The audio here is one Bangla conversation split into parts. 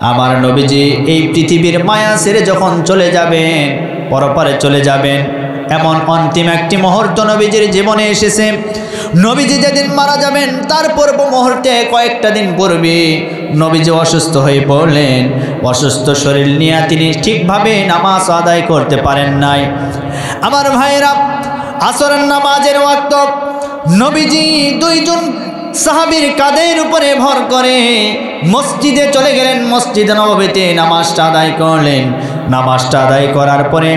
আমার নবীজি এই পৃথিবীর মায়া ছেড়ে যখন চলে যাবেন, পরপারে চলে যাবেন, এমন অন্তিম একটি মুহূর্ত নবীজির জীবনে এসেছে। নবীজি যেদিন মারা যাবেন তার পূর্ব মুহূর্তে কয়েকটা দিন পূর্বে নবীজি অসুস্থ হয়ে পড়লেন। অসুস্থ শরীর নিয়ে তিনি ঠিকভাবে নামাজ আদায় করতে পারেন নাই। আমার ভাইয়েরা, আসরের নামাজের ওয়াক্ত নবীজি দুইজন সাহাবীর কাঁধের উপরে ভর করে মসজিদে চলে গেলেন। মসজিদে নববীতে নামাজটা আদায় করলেন। নামাজটা আদায় করার পরে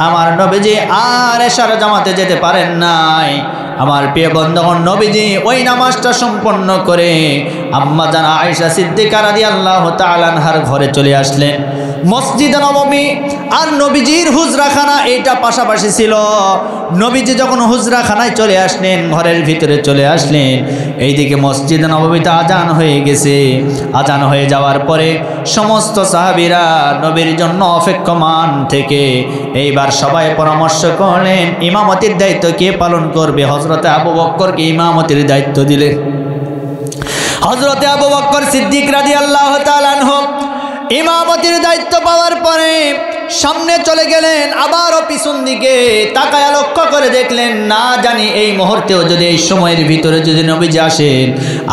আমার নবীজি আর এশার জামাতে যেতে পারেন নাই। আমার প্রিয় বন্ধুগণ, নবীজি ওই নামাজটা সম্পন্ন করে আম্মা জান আয়েশা সিদ্দিকা রাদিয়াল্লাহু তাআলা আনহার ঘরে চলে আসলেন। মসজিদে নববী আর নবীজির হুজরাখানা এইটা পাশাপাশি ছিল। নবীজি যখন হুজরাখানায় চলে আসলেন, ঘরের ভিতরে চলে আসলেন, এইদিকে মসজিদে নববীতে আজান হয়ে গেছে। আজান হয়ে যাওয়ার পরে সমস্ত সাহাবীরা নবীর জন্য অপেক্ষমান থেকে এইবার সবাই পরামর্শ করলেন ইমামতির দায়িত্ব কে পালন করবে। হযরতে আবু বকরকে ইমামতির দায়িত্ব দিলেন। হযরতে আবু বকর সিদ্দিক রাদিয়াল্লাহু তাআলা আনহু ইমামতির দায়িত্ব পাওয়ার পরে সামনে চলে গেলেন। আবারও পিছন দিকে তাকায়া লক্ষ্য করে দেখলেন, না জানি এই মুহূর্তেও যদি এই সময়ের ভিতরে যদি নবীজি আসেন,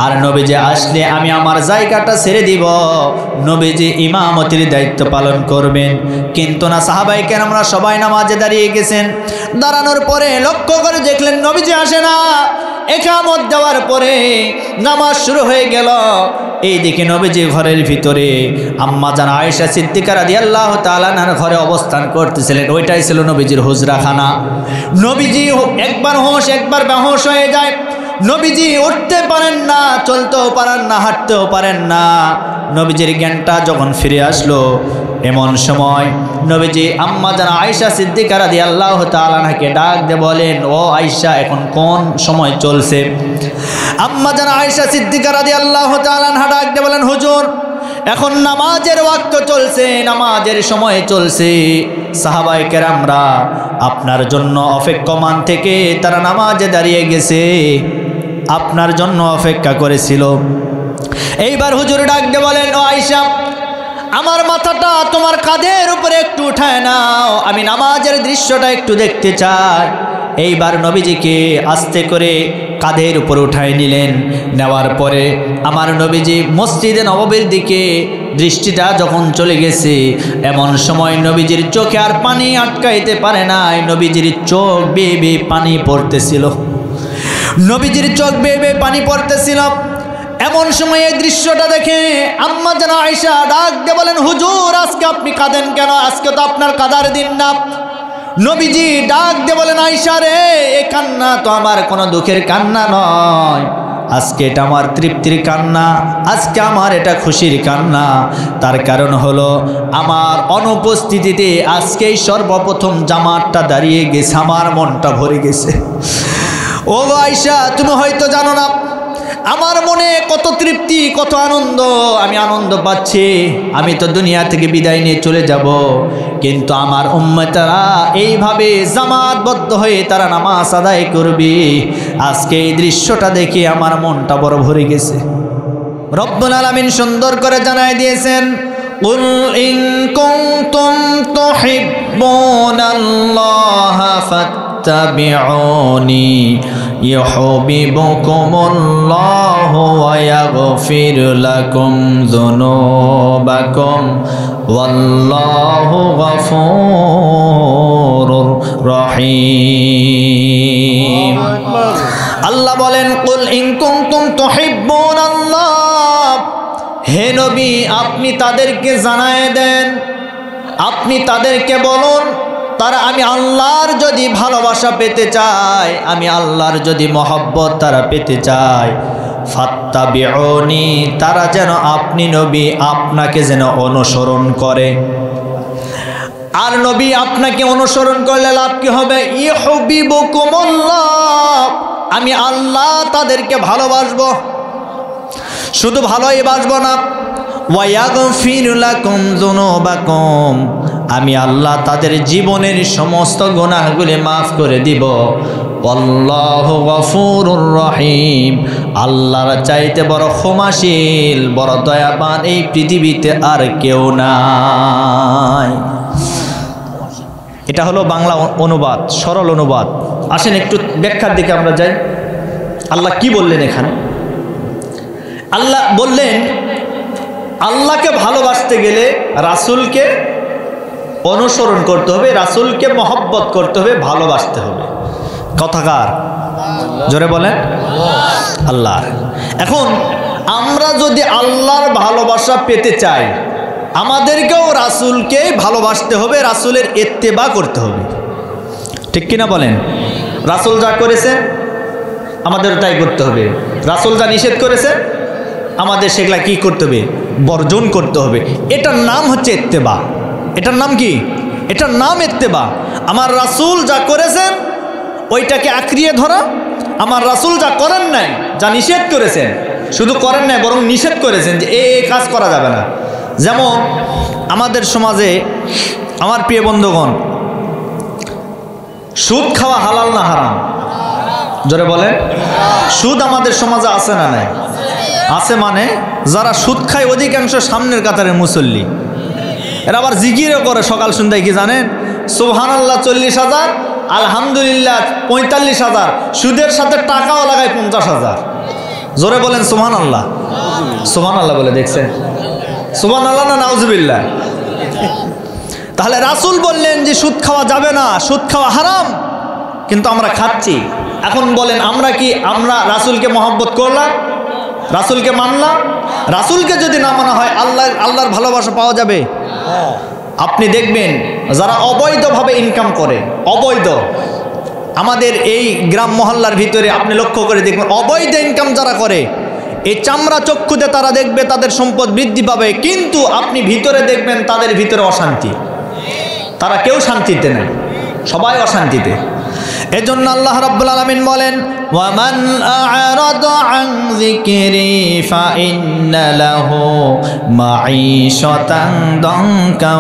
আর নবীজি আসলে আমি আমার জায়গাটা ছেড়ে দিব, নবীজি ইমামতির দায়িত্ব পালন করবেন। কিন্তু না, সাহাবায়ে কেরামরা সবাই নামাজে দাঁড়িয়ে গেছেন। দাঁড়ানোর পরে লক্ষ্য করে দেখলেন নবীজি আসে না। ইকামত দেওয়ার পরে নামাজ শুরু হয়ে গেল। এইদিকে নবীজি ঘরের ভিতরে আম্মা জান আয়েশা সিদ্দিকা রাদিয়াল্লাহু তাআলা আনহার ঘরে অবস্থান করতেছিলেন। ওইটাই ছিল নবীজির হুজরাখানা। নবীজি একবার হোশ একবার বেহুশ হয়ে যায়। নবীজি উঠতে পারেন না, চলতেও পারেন না, হাঁটতেও পারেন না। নবীজির জ্ঞানটা যখন ফিরে আসলো, এমন সময় নবীজি আম্মা জান আয়েশা সিদ্দিকা রাদিয়াল্লাহু তাআলা আনহাকে ডাক দিয়ে বলেন, ও আয়েশা, এখন কোন সময় চলছে? আম্মা জান আয়েশা সিদ্দিকা রাদিয়াল্লাহু তাআলা আনহা ডাক দিয়ে বলেন, হুজুর, এখন নামাজের ওয়াক্ত চলছে, নামাজের সময় চলছে। সাহাবায়ে কেরামরা আপনার জন্য অপেক্ষমান থেকে তারা নামাজে দাঁড়িয়ে গেছে, আপনার জন্য অপেক্ষা করেছিল। এইবার হুজুর ডাক দিয়ে বলেন, ও আয়েশা, আমার মাথাটা তোমার কাঁধের উপরে একটু উঠায় নাও, আমি নামাজের দৃশ্যটা একটু দেখতে চাই। এইবার নবীজিকে আস্তে করে কাঁধের উপর উঠায় নিলেন। নেওয়ার পরে আমার নবীজি মসজিদে নববীর দিকে দৃষ্টিটা যখন চলে গেছে, এমন সময় নবীজির চোখে আর পানি আটকাইতে পারে নাই। নবীজির চোখ বেয়ে বেয়ে পানি পড়তেছিল। নবীজির চোখ বেয়ে বেয়ে পানি পড়তেছিল। এমন সময় এই দৃশ্যটা দেখে আম্মা জান আয়েশা ডাক দিয়ে বলেন, হুজুর, আজকে আপনি কাঁদেন কেন? আজকে তো আপনার কাঁদার দিন না। নবীজি ডাক দিয়ে বলেন, আয়েশা রে, এই কান্না তো আমার কোনো দুঃখের কান্না নয়, আজকে এটা আমার তৃপ্তির কান্না, আজকে আমার এটা খুশির কান্না। তার কারণ হলো আমার অনুপস্থিতিতে আজকেই সর্বপ্রথম জামাতটা দাঁড়িয়ে গেছে, আমার মনটা ভরে গেছে। ও আয়েশা, তুমি হয়তো জানো না আমার মনে কত তৃপ্তি, কত আনন্দ, আমি আনন্দ পাচ্ছি। আমি তো দুনিয়া থেকে বিদায় নিয়ে চলে যাব, কিন্তু আমার উম্মতেরা এইভাবে জামাতবদ্ধ হয়ে তারা নামাজ আদায় করবে। আজকে এই দৃশ্যটা দেখে আমার মনটা বড় ভরে গেছে। রব্বুল আলামিন সুন্দর করে জানাই দিয়েছেন, কুল ইন কুনতুম তুহিব্বুনাল্লাহা ফাত্তাবিউনি ইউহিব্বুকুমুল্লাহু ওয়া ইয়াগফির লাকুম যুনুবাকুম ওয়াল্লাহু গফুরুর রহিম। আল্লাহ বলেন, কুল ইন কুনতুম তুহিব্বুনাল্লাহ, হে নবী, আপনি তাদেরকে জানায় দেন, আপনি তাদেরকে বলুন, তারা আমি আল্লাহর যদি ভালোবাসা পেতে চায়, আমি আল্লাহর যদি মহব্বত তারা পেতে চায়, ফাত্তাবিউনি, তারা যেন আপনি নবী আপনাকে যেন অনুসরণ করে। আর নবী আপনাকে অনুসরণ করলে লাভ কি হবে? ইউহিব্বুকুমুল্লাহ, আমি আল্লাহ তাদেরকে ভালোবাসবো। শুধু ভালোই বাসবো না, ওয়া ইয়াগফির লাকুম যুনুবাকুম, আমি আল্লাহ তাদের জীবনের সমস্ত গুনাহগুলি মাফ করে দিব। আল্লাহু গফুরুর রহিম, আল্লাহর চাইতে বড় ক্ষমাশীল, বড় দয়াবান এই পৃথিবীতে আর কেউ নাই। এটা হলো বাংলা অনুবাদ, সরল অনুবাদ। আসেন একটু ব্যাখ্যার দিকে আমরা যাই। আল্লাহ কি বললেন এখানে? আল্লাহ বললেন আল্লাহকে ভালোবাসতে গেলে রাসূলকে অনুসরণ করতে হবে, রাসূলকে মহব্বত করতে হবে, ভালোবাসতে হবে। কথাকার জোরে বলেন আল্লাহ। এখন আমরা যদি আল্লাহর ভালোবাসা পেতে চাই, আমাদেরকেও রাসূলকে ভালোবাসতে হবে, রাসূলের ইত্তেবা করতে হবে। ঠিক কিনা বলেন? রাসূল যা করেছে আমাদের তাই করতে হবে, রাসূল যা নিষেধ করেছে আমাদের সেগুলা কি করতে হবে? বর্জন করতে হবে। এটার নাম হচ্ছে ইত্তেবা। এটার নাম কি? এটার নাম ইত্তেবা। আমার রাসূল যা করেছেন ওইটাকে আঁকড়িয়ে ধরা, আমার রাসূল যা করেন নাই, যা নিষেধ করেছেন, শুধু করেন নাই বরং নিষেধ করেছেন যে এই কাজ করা যাবে না। যেমন আমাদের সমাজে, আমার প্রিয় বন্ধুগণ, সুদ খাওয়া হালাল না হারাম? জোরে বলেন। সুদ আমাদের সমাজে আছে না নাই? আছে। মানে যারা সুদ খায় অধিকাংশ সামনের কাতারের মুসল্লি। এরা আবার জিকিরও করে সকাল সন্ধ্যায়, কি জানেন? সুবহানাল্লাহ 40,000, আলহামদুলিল্লাহ 45,000, সুদের সাথে টাকাও লাগায় 50,000। জোরে বলেন সুবহানাল্লাহ। সুবহানাল্লাহ বলে দেখছেন? সুবহানাল্লাহ না নাউজুবিল্লাহ? তাহলে রাসূল বললেন যে সুদ খাওয়া যাবে না, সুদ খাওয়া হারাম, কিন্তু আমরা খাচ্ছি। এখন বলেন আমরা রাসূলকে মহব্বত করলাম, রাসূলকে মানলাম? রাসূলকে যদি না মানা হয় আল্লাহর ভালোবাসা পাওয়া যাবে? আপনি দেখবেন যারা অবৈধভাবে ইনকাম করে, অবৈধ, আমাদের এই গ্রাম মহল্লার ভিতরে আপনি লক্ষ্য করে দেখবেন অবৈধ ইনকাম যারা করে, এই চামড়া চক্ষুতে তারা দেখবে তাদের সম্পদ বৃদ্ধি পাবে, কিন্তু আপনি ভিতরে দেখবেন তাদের ভিতরে অশান্তি। তারা কেউ শান্তিতে নেই, সবাই অশান্তিতে। এজন্য আল্লাহ রাব্বুল আলামিন বলেন, ওয়ামান আ'রাদা আন যিকরি ফাইন্না লাহু মাঈশাতান দানকা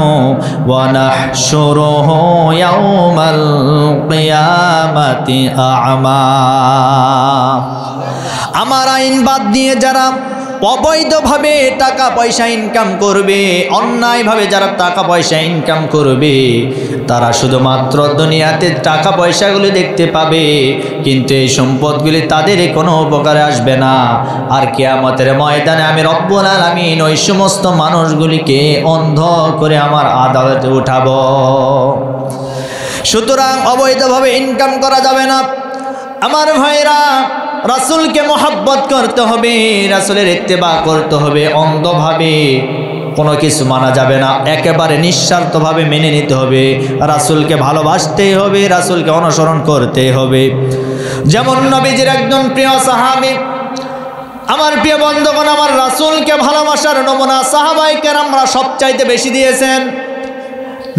ওয়া নাহশুরুহু ইয়াওমাল কিয়ামাতি আ'মা। আমার আইন বাদ দিয়ে যারা অবৈধভাবে টাকা পয়সা ইনকাম করবে, অন্যায়ভাবে যারা টাকা পয়সা ইনকাম করবে, তারা শুধুমাত্র দুনিয়াতে টাকা পয়সাগুলি দেখতে পাবে, কিন্তু এই সম্পদগুলি তাদের কোনো উপকারে আসবে না। আর কিয়ামতের ময়দানে আমি রব্বুল আলামিন ওই সমস্ত মানুষগুলিকে অন্ধ করে আমার আদালতে উঠাবো। সুতরাং অবৈধভাবে ইনকাম করা যাবে না। আমার ভাইরা, রাসূলকে মহব্বত করতে হবে, রাসূলের ইত্তেবা করতে হবে। অন্ধভাবে কোনো কিছু মানা যাবে না, একেবারে নিঃস্বার্থভাবে মেনে নিতে হবে। রাসূলকে ভালোবাসতেই হবে, রাসূলকে অনুসরণ করতে হবে। যেমন নবীজির একজন প্রিয় সাহাবী, আমার প্রিয় বন্ধুগণ, আমার রাসূলকে ভালোবাসার নমুনা সাহাবায়ে কেরামরা সবচাইতে বেশি দিয়েছেন।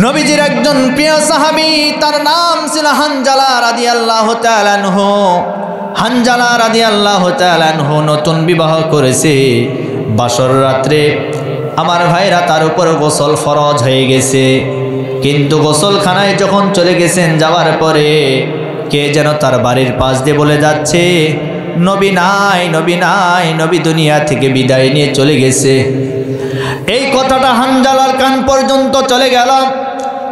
নবীজির একজন প্রিয় সাহাবী, তার নাম ছিল হানজালা রাদিয়াল্লাহু তাআলা আনহু। হানজালা রাদিয়াল্লাহু তাআলা আনহু নতুন বিবাহ করেছে। বাসর রাত্রে আমার ভাইরা তার উপর গোসল ফরজ হয়ে গেছে, কিন্তু গোসলখানায় যখন চলে গেছেন, যাওয়ার পরে কে যেন তার বাড়ির পাশ দিয়ে বলে যাচ্ছে, নবী নাই, নবী নাই, নবী দুনিয়া থেকে বিদায় নিয়ে চলে গেছে। এই কথাটা হানজালার কান পর্যন্ত চলে গেল।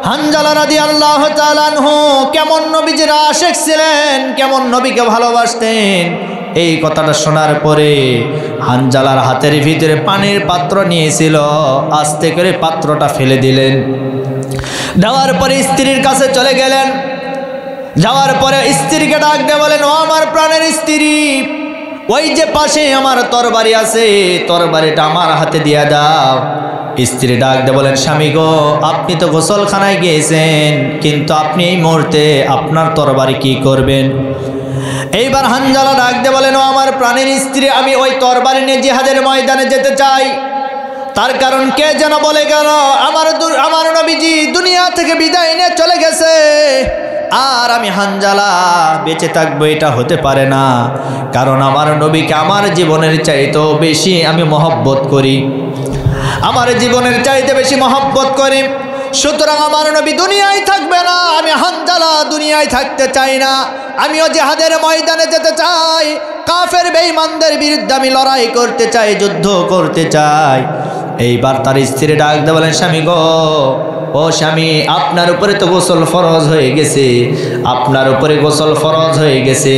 হানজালা রাদিয়াল্লাহু তাআলা আনহু কেমন নবীজির আশিক ছিলেন, কেমন নবীকে ভালোবাসতেন, এই কথাটা শোনার পরে হানজালার হাতের ভিতরে পানির পাত্র নিয়েছিল, আস্তে করে পাত্রটা ফেলে দিলেন। দেওয়ার পরে স্ত্রীর কাছে চলে গেলেন। যাওয়ার পরে স্ত্রীকে ডাক দিয়ে বলেন, ও আমার প্রাণের স্ত্রী, ওই যে পাশে আমার তরবারি আছে, তরবারিটা আমার হাতে দিয়ে দাও। স্ত্রী ডাক দিয়ে বলেন, স্বামী গো, আপনি তো গোসলখানায় গিয়েছেন, কিন্তু আপনি এই মুহূর্তে আপনার তরবারি কি করবেন? এইবার হানজালা ডাক দিয়ে বলেন, ও আমার প্রাণের স্ত্রী, আমি ওই তরবারি নিয়ে জিহাদের ময়দানে যেতে চাই। তার কারণ কে যেন বলে গেল, আমার নবীজি দুনিয়া থেকে বিদায় নিয়ে চলে গেছে, আর আমি হানজালা বেঁচে থাকবো, এটা হতে পারে না। কারণ আমার নবীকে আমার জীবনের চাইতেও বেশি আমি মহব্বত করি, আমার জীবনের চাইতে বেশি মহব্বত করি। সুতরাং আমার নবী দুনিয়ায় থাকবে না, আমি হানজালা দুনিয়ায় থাকতে চাই না, আমিও জিহাদের ময়দানে যেতে চাই। কাফের বেঈমানদের বিরুদ্ধে আমি লড়াই করতে চাই, যুদ্ধ করতে চাই। এইবার তার স্ত্রী ডাক দিয়ে বলেন, স্বামী গো, ও স্বামী, আপনার উপরে তো গোসল ফরজ হয়ে গেছে, আপনার উপরে গোসল ফরজ হয়ে গেছে,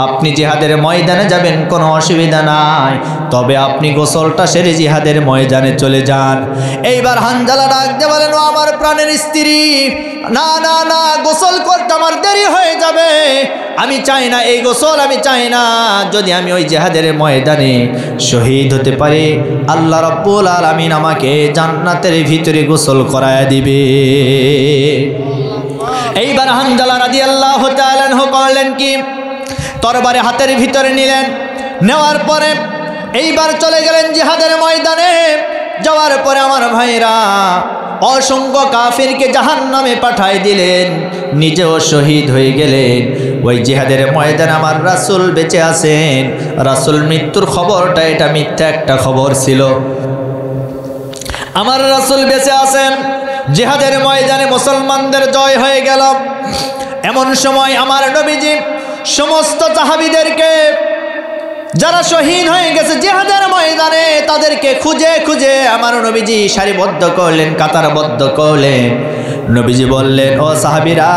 আপনি জিহাদের ময়দানে যাবেন, কোনো অসুবিধা নাই, তবে আপনি গোসলটা সেরে জিহাদের ময়দানে চলে যান। এইবার হানজালা ডাক দিয়ে বলেন, ও আমার প্রাণের স্ত্রী, না না না, গোসল করতে আমার দেরি হয়ে যাবে, আমি চাই না এই গোসল, আমি চাই না। যদি আমি ওই জিহাদের ময়দানে শহীদ হতে পারি, আল্লাহ রাব্বুল আলামিন আমাকে জান্নাতের ভিতরে গোসল করায় দিবে। এইবার হানজালা রাদিয়াল্লাহু তাআলা আনহু করলেন কি, তরবারি হাতের ভিতরে নিলেন, নেওয়ার পরে এইবার চলে গেলেন জিহাদের ময়দানে। যাওয়ার পরে আমার ভাইরা অসংখ্য কাফিরকে জাহান্নামে পাঠাই দিলেন, নিজেও শহীদ হয়ে গেলেন। ওই জিহাদের ময়দানে আমার রাসূল বেঁচে আছেন। রাসূল মৃত্যুর খবরটা এটা মিথ্যা একটা খবর ছিল। আমার রাসূল বেঁচে আছেন, জিহাদের ময়দানে মুসলমানদের জয় হয়ে গেল। এমন সময় আমার নবীজি সমস্ত সাহাবীদেরকে, যারা শহীদ হয়ে গেছে জিহাদের ময়দানে, তাদেরকে খুঁজে খুঁজে আমার নবীজি সারিবদ্ধ করলেন, কাতারবদ্ধ করলেন। নবীজি বললেন, ও সাহাবীরা,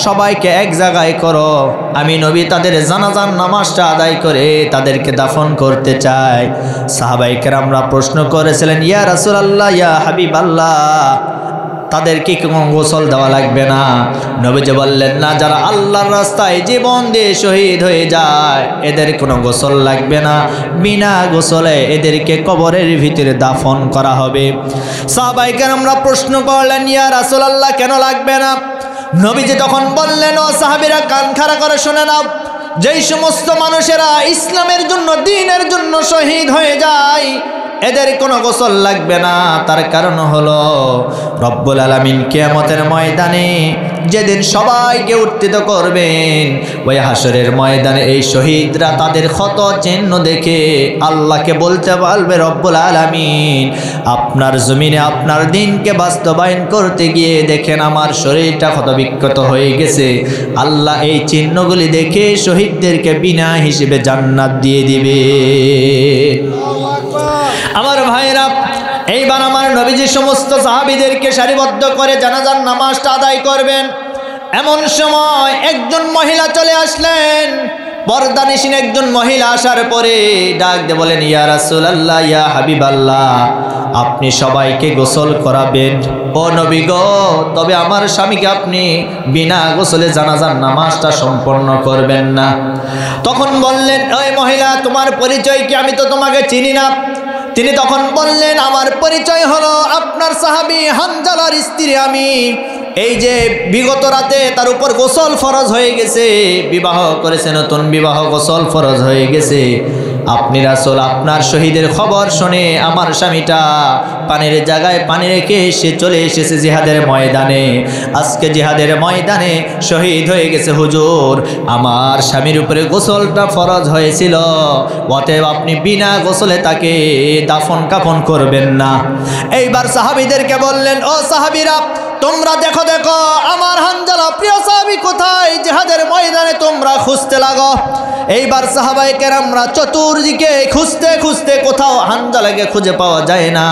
সবাইকে এক জায়গায় করো, আমি নবী তাদের জানাজার নামাজটা আদায় করে তাদেরকে দাফন করতে চাই। সাহাবায়ে কেরামরা প্রশ্ন করেছিলেন, ইয়া রাসূলুল্লাহ, ইয়া হাবিবাল্লাহ, তাদেরকে কোনো গোসল দেওয়া লাগবে না? নবীজি বললেন, না, যারা আল্লাহর রাস্তায় জীবন দিয়ে শহীদ হয়ে যায় এদের কোনো গোসল লাগবে না, বিনা গোসলে এদেরকে কবরের ভিতরে দাফন করা হবে। সাহাবায়ে কেরামরা প্রশ্ন করলেন, ইয়া রাসূলুল্লাহ, কেন লাগবে না? নবীজি তখন বললেন, ও সাহাবীরা, কান খাড়া করে শুনে নাও, যেই সমস্ত মানুষেরা ইসলামের জন্য, দ্বীনের জন্য শহীদ হয়ে যায় এদের কোনো গোসল লাগবে না। তার কারণ হলো রব্বুল আলামিন কিয়ামতের ময়দানে যেদিন সবাইকে উত্থিত করবেন, ওই হাসরের ময়দানে এই শহীদরা তাদের ক্ষত চিহ্ন দেখে আল্লাহকে বলতে পারবে, রব্বুল আলামিন, আপনার জমিনে আপনার দিনকে বাস্তবায়ন করতে গিয়ে দেখেন আমার শরীরটা ক্ষতবিক্ষত হয়ে গেছে। আল্লাহ এই চিহ্নগুলি দেখে শহীদদেরকে বিনা হিসেবে জান্নাত দিয়ে দিবে। আমার ভাইরা, এইবার আমার নবীজি সমস্ত সাহাবীদেরকে সারিবদ্ধ করে জানাজার নামাজটা আদায় করবেন। এমন সময় একজন মহিলা চলে আসলেন। পর্দানিশীন একজন মহিলা আসার পরে ডাক দিয়ে বলেন, ইয়া রাসূলুল্লাহ, ইয়া হাবিবাল্লাহ, আপনি সবাইকে গোসল করাবেন। ও নবী গো, তবে আমার স্বামীকে আপনি বিনা গোসলে জানাজার নামাজটা সম্পন্ন করবেন না। তখন বললেন, ওই মহিলা, তোমার পরিচয় কি? আমি তো তোমাকে চিনি না। তিনি তখন বললেন, আমার পরিচয় হলো আপনার সাহাবী হানজালার স্ত্রী আমি। এই যে বিগত রাতে তার উপর গোসল ফরজ হয়ে গেছে, বিবাহ করেছে, নতুন বিবাহ, গোসল ফরজ হয়ে গেছে। আপনি রাসূল, আপনার শহীদের খবর শুনে আমার স্বামীটা পানির জায়গায় পানি রেখে সে চলে এসেছে জিহাদের ময়দানে। আজকে জিহাদের ময়দানে শহীদ হয়ে গেছে হুজুর। আমার স্বামীর উপরে গোসলটা ফরজ হয়েছিল, অতএব আপনি বিনা গোসলে তাকে দাফন কাফন করবেন না। এইবার সাহাবীদেরকে বললেন, ও সাহাবীরা, তোমরা দেখো দেখো আমার হানজালা প্রিয় সাহাবী কোথায়? জিহাদের ময়দানে তোমরা খুঁজতে লাগো। এইবার সাহাবায়ে কেরামরা চতুর্দিকে খুঁজতে খুঁজতে কোথাও হানজালাকে খুঁজে পাওয়া যায় না।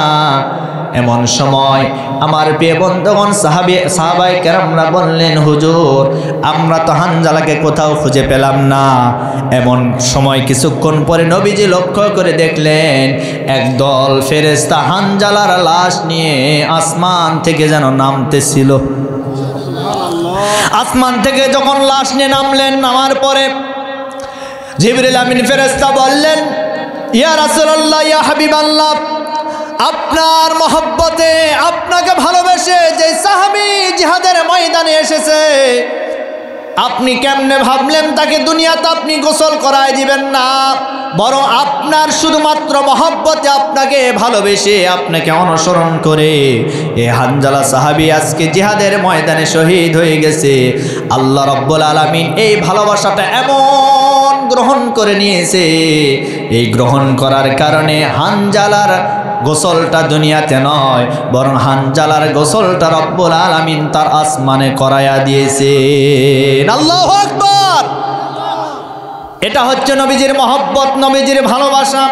এমন সময় আমার প্রিয় বন্ধুগণ সাহাবায়ে কেরামরা বললেন, হুজুর, আমরা তো হানজালাকে কোথাও খুঁজে পেলাম না। এমন সময় কিছুক্ষণ পরে নবীজি লক্ষ্য করে দেখলেন একদল ফেরেশতা হানজালার লাশ নিয়ে আসমান থেকে যেন নামতেছিল। আসমান থেকে যখন লাশ নিয়ে নামলেন, নামার পরে জিবরিল আমিন ফেরেশতা বললেন, ইয়া রাসূলুল্লাহ, ইয়া হাবিবাল্লাহ, আপনার মহব্বতে, আপনাকে ভালোবেসে যে সাহাবী জিহাদের ময়দানে এসেছে, আপনি কেমনে ভাবলেন তাকে দুনিয়াতে আপনি গোসল করায় দিবেন না? বরং আপনার শুধুমাত্র মহব্বতে, আপনাকে ভালোবেসে, আপনাকে অনুসরণ করে এই হানজালা সাহাবী আজকে জিহাদের ময়দানে শহীদ হয়ে গেছে। আল্লাহ রাব্বুল আলামিন এই ভালোবাসাটা এমন গ্রহণ করে নিয়েছে, এই গ্রহণ করার কারণে হানজালার গোসলটা দুনিয়াতে নয়, বরং হানজালার গোসলটা রব্বুল আলামিন তার আসমানে করায়া দিয়েছে। আল্লাহু আকবার। এটা হচ্ছে নবীজির মহব্বত, নবীজির ভালোবাসা।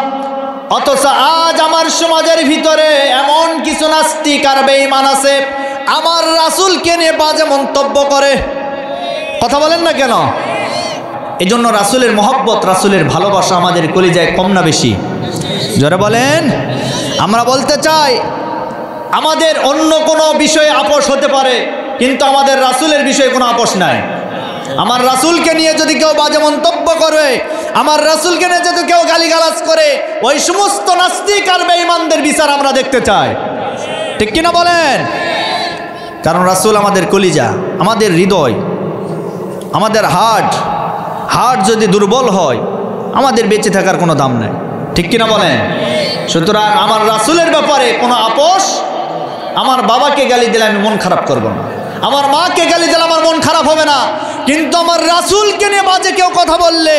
অথচ আজ আমার সমাজের ভিতরে এমন কিছু নাস্তিক আর বেঈমান আছে, আমার রাসূলকে নিয়ে বাজে মন্তব্য করে। কথা বলেন না কেন? এজন্য রাসূলের মহব্বত, রাসূলের ভালোবাসা আমাদের কলিজায় কম না বেশি? জোরে বলেন। আমরা বলতে চাই, আমাদের অন্য কোনো বিষয়ে আপোষ হতে পারে, কিন্তু আমাদের রাসূলের বিষয়ে কোনো আপোষ নাই। আমার রাসূলকে নিয়ে যদি কেউ বাজে মন্তব্য করে, আমার রাসূলকে নিয়ে যদি কেউ গালিগালাজ করে, ওই সমস্ত নাস্তিক আর বেঈমানদের বিচার আমরা দেখতে চাই। ঠিক কিনা বলেন? কারণ রাসূল আমাদের কলিজা, আমাদের হৃদয়, আমাদের হার্ট যদি দুর্বল হয়, আমাদের বেঁচে থাকার কোনো দাম নাই। ঠিক কিনা বলেন? সুতরাং আমার রাসূলের ব্যাপারে কোনো আপোষ, আমার বাবাকে গালি দিলে আমি মন খারাপ করব না, আমার মাকে গালি দিলে আমার মন খারাপ হবে না, কিন্তু আমার রাসূলকে নিয়ে বাজে কেউ কথা বললে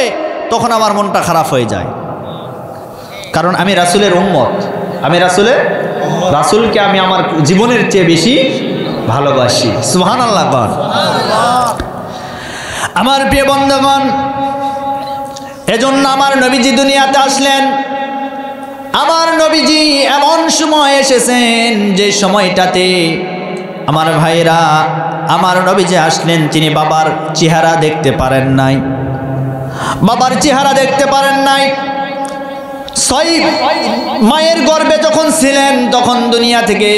তখন আমার মনটা খারাপ হয়ে যায়। কারণ আমি রাসূলের উম্মত, আমি রাসূলকে আমি আমার জীবনের চেয়ে বেশি ভালোবাসি। সুবহানাল্লাহ। আমার প্রিয় বন্ধুগণ, এজন্য আমার নবীজি দুনিয়াতে আসলেন। আমার নবীজি এমন সময় এসেছেন যে সময়টাতে আমার ভাইরা, আমার নবীজি আসলেন, তিনি বাবার চেহারা দেখতে পারেন নাই, বাবার চেহারা দেখতে পারেন নাই। 6 মায়ের গর্ভে যখন ছিলেন তখন দুনিয়া থেকে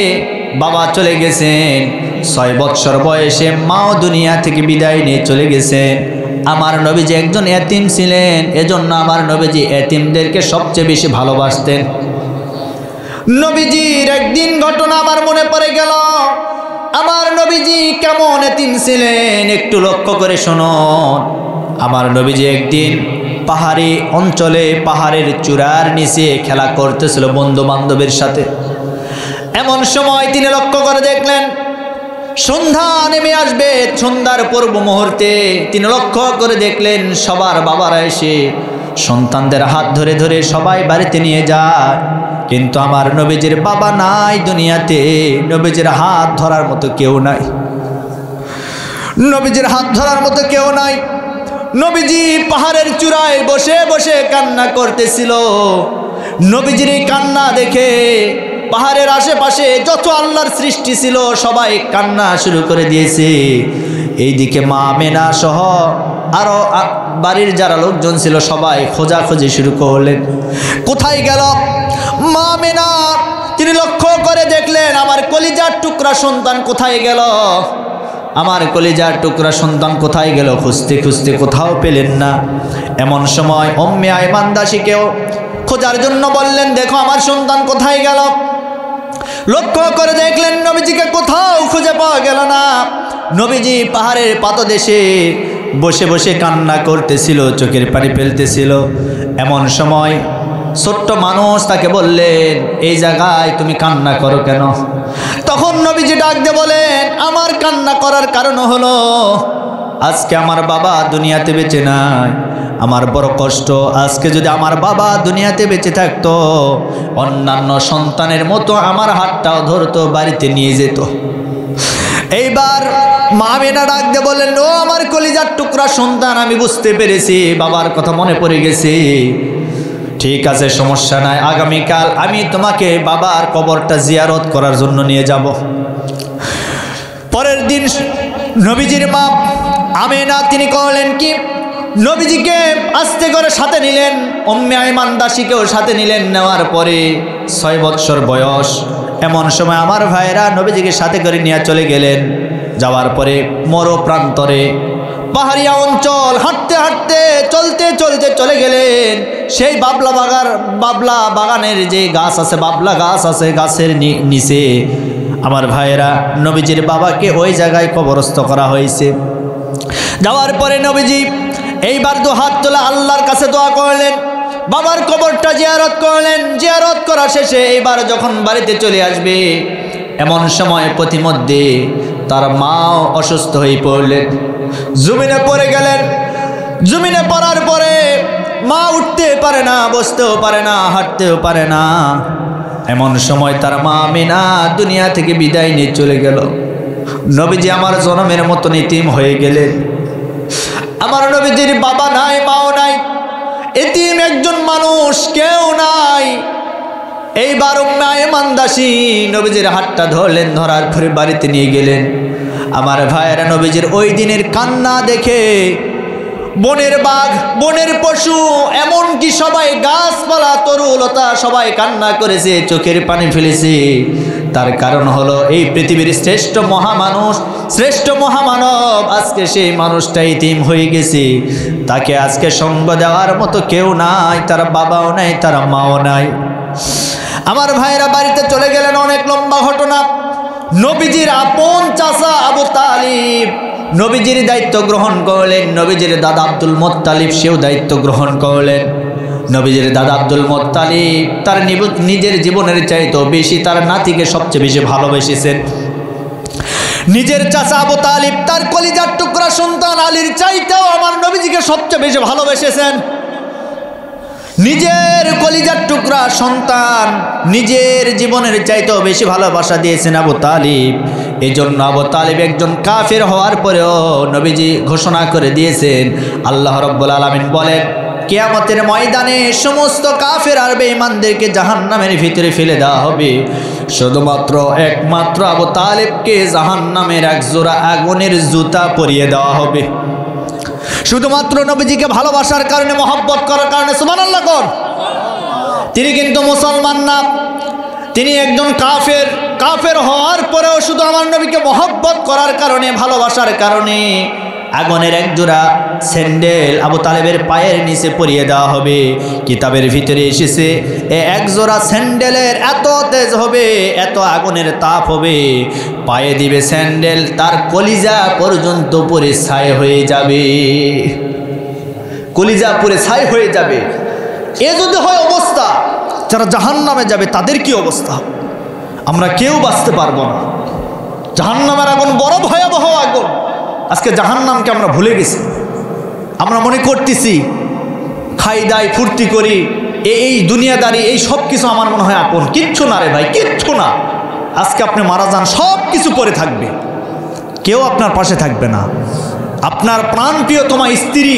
বাবা চলে গেছেন। 6 বৎসর বয়সে মাও দুনিয়া থেকে বিদায় নিয়ে চলে গেছেন। আমার নবীজি একজন এতিম ছিলেন, এজন্য আমার নবীজি এতিমদেরকে সবচেয়ে বেশি ভালোবাসতেন। নবীজির একদিন ঘটনা আমার মনে পড়ে গেল। আমার নবীজি কেমন এতিম ছিলেন একটু লক্ষ্য করে শুনুন। আমার নবীজি একদিন পাহাড়ি অঞ্চলে, পাহাড়ের চূড়ার নিচে খেলা করতেছিল বন্ধু বান্ধবের সাথে। এমন সময় তিনি লক্ষ্য করে দেখলেন সন্ধ্যা নেমে আসবে, সন্ধ্যার পূর্ব মুহূর্তে তিনি লক্ষ্য করে দেখলেন সবার বাবারা এসে সন্তানদের হাত ধরে ধরে সবাই বাড়িতে নিয়ে যায়, কিন্তু আমার নবীজির বাবা নাই দুনিয়াতে। নবীজির হাত ধরার মতো কেউ নাই, নবীজির হাত ধরার মতো কেউ নাই। নবীজি পাহাড়ের চূড়ায় বসে বসে কান্না করতেছিল। নবীজির এই কান্না দেখে পাহাড়ের আশেপাশে যত আল্লাহর সৃষ্টি ছিল সবাই কান্না শুরু করে দিয়েছে। এইদিকে মা আমেনা সহ আরো বাড়ির যারা লোকজন ছিল সবাই খোঁজাখুঁজি শুরু করলেন, কোথায় গেল মা আমেনা? তিনি লক্ষ্য করে দেখলেন আমার কলিজার টুকরা সন্তান কোথায় গেল, আমার কলিজার টুকরা সন্তান কোথায় গেল? খুঁজতে খুঁজতে কোথাও পেলেন না। এমন সময় উম্মে আইমান দাসীকেও খোঁজার জন্য বললেন, দেখো আমার সন্তান কোথায় গেল। লক্ষ্য করে দেখলেন নবীজিকে কোথাও খুঁজে পাওয়া গেল না। নবীজি পাহাড়ের পাদদেশে বসে বসে কান্না করতেছিল, চোখের পানি ফেলতেছিল। এমন সময় ছোট্ট মানুষ তাকে বললেন, এই জায়গায় তুমি কান্না করো কেন? তখন নবীজি ডাক দিয়ে বলেন, আমার কান্না করার কারণ হলো আজকে আমার বাবা দুনিয়াতে বেঁচে নাই, আমার বড় কষ্ট। আজকে যদি আমার বাবা দুনিয়াতে বেঁচে থাকতো, অন্যান্য সন্তানের মতো আমার হাতটাও ধরতো, বাড়িতে নিয়ে যেত। এইবার মা আমেনা ডাক দিয়ে বললেন, ও আমার কলিজার টুকরা সন্তান, আমি বুঝতে পেরেছি, বাবার কথা মনে পড়ে গেছে। ঠিক আছে, সমস্যা নাই, আগামীকাল আমি তোমাকে বাবার কবরটা জিয়ারত করার জন্য নিয়ে যাব। পরের দিন নবীজির মা আমেনা তিনি করলেন কি, নবীজিকে আস্তে করে সাথে নিলেন, উম্মে আইমান দাসীকেও সাথে নিলেন। নেওয়ার পরে 6 বৎসর বয়স। এমন সময় আমার ভাইরা নবীজিকে সাথে করে নিয়ে চলে গেলেন। যাওয়ার পরে মরু প্রান্তরে পাহাড়িয়া অঞ্চল হাঁটতে হাঁটতে চলতে চলতে চলে গেলেন সেই বাবলা বাগানের যে গাছ আছে, বাবলা গাছ আছে, গাছের নিচে আমার ভাইয়েরা নবীজির বাবাকে ওই জায়গায় কবরস্থ করা হয়েছে। যাওয়ার পরে নবীজি এইবার 2 হাত তোলা আল্লাহর কাছে দোয়া করলেন, বাবার কবরটা জিয়ারত করলেন। জিয়ারত করা শেষে এইবার যখন বাড়িতে চলে আসবে, এমন সময় পথিমধ্যে তার মাও অসুস্থ হয়ে পড়লেন, জমিনে পড়ে গেলেন। জমিনে পড়ার পরে মা উঠতে পারে না, বসতেও পারে না, হাঁটতেও পারে না। এমন সময় তার মা আমিনা দুনিয়া থেকে বিদায় নিয়ে চলে গেল। নবীজি আমার জনমের মতো ইতিম হয়ে গেলেন। আমার নবীজির বাবা নাই, মাও নাই। এতিম একজন মানুষ, কেউ নাই। এইবার উম্মে আয়মান দাসী নবীজির হাতটা ধরলেন, ধরার পরে বাড়িতে নিয়ে গেলেন। আমার ভাইয়েরা, নবীজির ওই দিনের কান্না দেখে বনের বাঘ, বনের পশু, এমনকি সবাই, গাছপালা, তরুলতা সবাই কান্না করেছে, চোখের পানি ফেলেছে। তার কারণ হলো এই পৃথিবীর শ্রেষ্ঠ মহামানুষ, শ্রেষ্ঠ মহামানব, আজকে সেই মানুষটা ইতিম হয়ে গেছে। তাকে আজকে সঙ্গ দেওয়ার মতো কেউ নাই, তার বাবাও নাই, তার মাও নাই। আমার ভাইরা বাড়িতে চলে গেলেন। অনেক লম্বা ঘটনা। নবীজির আপন চাচা আবু তালিব নবীজির দায়িত্ব গ্রহণ করলেন। নবীজির দাদা আব্দুল মুত্তালিব সেও দায়িত্ব গ্রহণ করলেন। নবীজির দাদা আব্দুল মুত্তালিব তার নিজের জীবনের চাইতেও বেশি তার নাতিকে সবচেয়ে বেশি ভালোবেসেছেন। নিজের চাচা আবু তালিব তার কলিজার টুকরা সন্তান আলীর চাইতেও আমার নবীজিকে সবচেয়ে বেশি ভালোবেসেছেন। নিজের কলিজার টুকরা সন্তান নিজের জীবনের চাইতেও বেশি ভালোবাসা দিয়েছেন আবু তালিব। এই জন্য আবু তালিব একজন কাফের হওয়ার পরেও নবীজি ঘোষণা করে দিয়েছেন, আল্লাহ রাব্বুল আলামিন বলেন, কিয়ামতের ময়দানে সমস্ত কাফের আর বেঈমানদেরকে জাহান্নামের ভিতরে ফেলে দেওয়া হবে। শুধুমাত্র একমাত্র আবু তালিবকে জাহান্নামের এক জোড়া আগুনের জুতা পরিয়ে দেওয়া হবে। শুধুমাত্র নবীজিকে ভালোবাসার কারণে, মহব্বত করার কারণে। সুবহানাল্লাহ কোন? তিনি কিন্তু মুসলমান না, তিনি একজন কাফের। কাফের হওয়ার পরেও শুধু আমার নবীকে মহব্বত করার কারণে, ভালোবাসার কারণে আগুনের এক জোড়া স্যান্ডেল আবু তালেবের পায়ের নিচে পরিয়ে দেওয়া হবে। কিতাবের ভিতরে এসেছে এক জোড়া স্যান্ডেলের এত তেজ হবে, এত আগুনের তাপ হবে, পায়ে দিবে স্যান্ডেল, তার কলিজা পর্যন্ত পুড়ে ছাই হয়ে যাবে। কলিজা পুড়ে ছাই হয়ে যাবে। এ যদি হয় অবস্থা, যারা জাহান্নামে যাবে তাদের কি অবস্থা? আমরা কেউ বাঁচতে পারবো না। জাহান্নামের আগুন বড় ভয়াবহ আগুন। আজকে জাহান্নামকে আমরা ভুলে গেছি। আমরা মনে করতেছি খাই দাই ফুর্তি করি, এই দুনিয়াদারি, এই সব কিছু আমার মনে হয় আপন। কিচ্ছু না রে ভাই, কিচ্ছু না। আজকে আপনি মারা যান, সব কিছু পরে থাকবে, কেউ আপনার পাশে থাকবে না। আপনার প্রাণপ্রিয় তোমার স্ত্রী,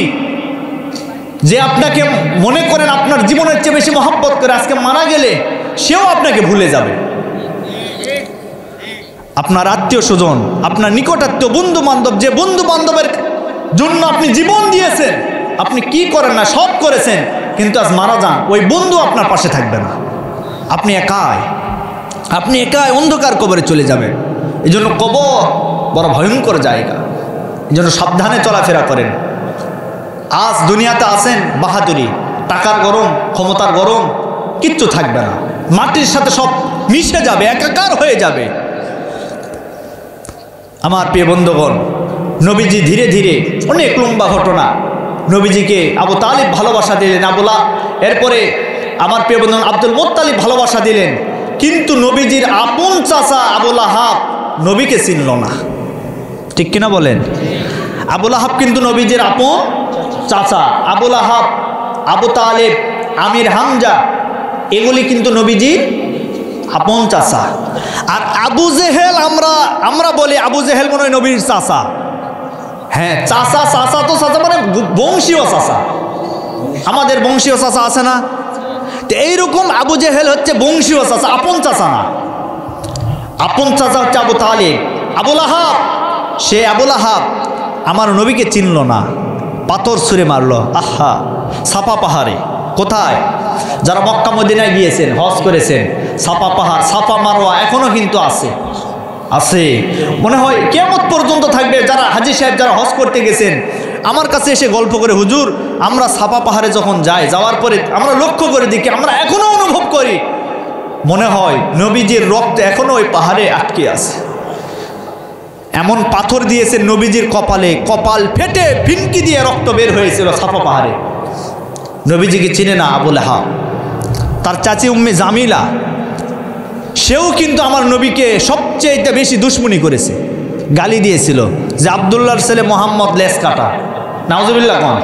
যে আপনাকে মনে করেন আপনার জীবনের চেয়ে বেশি মহব্বত করে, আজকে মারা গেলে সেও আপনাকে ভুলে যাবে। আপনার আত্মীয় স্বজন, আপনার নিকটাত্মীয়, বন্ধু বান্ধব, যে বন্ধু বান্ধবের জন্য আপনি জীবন দিয়েছেন, আপনি কি করেন না, সব করেছেন, কিন্তু আজ মারা যান, ওই বন্ধু আপনার পাশে থাকবে না। আপনি একাই অন্ধকার কবরে চলে যাবেন। এই জন্য কবর বড় ভয়ঙ্কর জায়গা। এই জন্য সাবধানে চলাফেরা করেন। আজ দুনিয়াতে আছেন বাহাদুরি, টাকার গরম, ক্ষমতার গরম, কিচ্ছু থাকবে না। মাটির সাথে সব মিশে যাবে, একাকার হয়ে যাবে। আমার প্রিয় বন্ধুগণ, নবীজি ধীরে ধীরে, অনেক লম্বা ঘটনা, নবীজিকে আবু তালিব ভালোবাসা দিলেন, এরপরে আমার প্রিয় বন্ধু আব্দুল মুত্তালিব ভালোবাসা দিলেন। কিন্তু নবীজির আপন চাচা আবু লাহাব নবীকে চিনল না। ঠিক কিনা বলেন? আবু লাহাব কিন্তু নবীজির আপন চাচা। আবু লাহাব, আবু তালিব, আমির হামজা, এগুলি কিন্তু নবীজির আপন চাচা। আর আবু জেহেল, আমরা বলি আবু জেহেল মনে হয় নবীর চাচা। হ্যাঁ, চাচা তো চাচা মানে বংশীয় চাচা। আমাদের বংশীয় চাচা আছে না? তো এইরকম আবু জেহেল হচ্ছে বংশীয় চাচা, আপন চাচা না। আপন চাচা হচ্ছে আবু তালিব। আবু লাহাব, সে আবু লাহাব আমার নবীকে চিনল না, পাথর ছুঁড়ে মারলো। আহা, সাফা পাহাড়ে। কোথায়? যারা মক্কা মদিনায় গিয়েছেন, হজ করেছেন, সাফা পাহাড়, সাফা মারওয়া এখনো কিন্তু আছে। মনে হয় কিয়ামত পর্যন্ত থাকবে। যারা হাজী সাহেব, যারা হজ করতে গেছেন, আমার কাছে এসে গল্প করে, হুজুর আমরা সাফা পাহাড়ে যখন যাই, যাওয়ার পরে আমরা লক্ষ্য করে দেখি, আমরা এখনো অনুভব করি, মনে হয় নবীজির রক্ত এখনো ওই পাহাড়ে আটকে আছে। এমন পাথর দিয়েছে নবীজির কপালে, কপাল ফেটে ফিনকি দিয়ে রক্ত বের হয়েছিল সাফা পাহাড়ে। নবীজিকে চিনে না আবু লাহাব। তার চাচি উম্মে জামিলা, সেও কিন্তু আমার নবীকে সবচেয়ে বেশি দুশ্মনী করেছে, গালি দিয়েছিল যে আব্দুল্লাহর ছেলে মোহাম্মদ লেস কাটা। নাউজুবিল্লাহ কোন?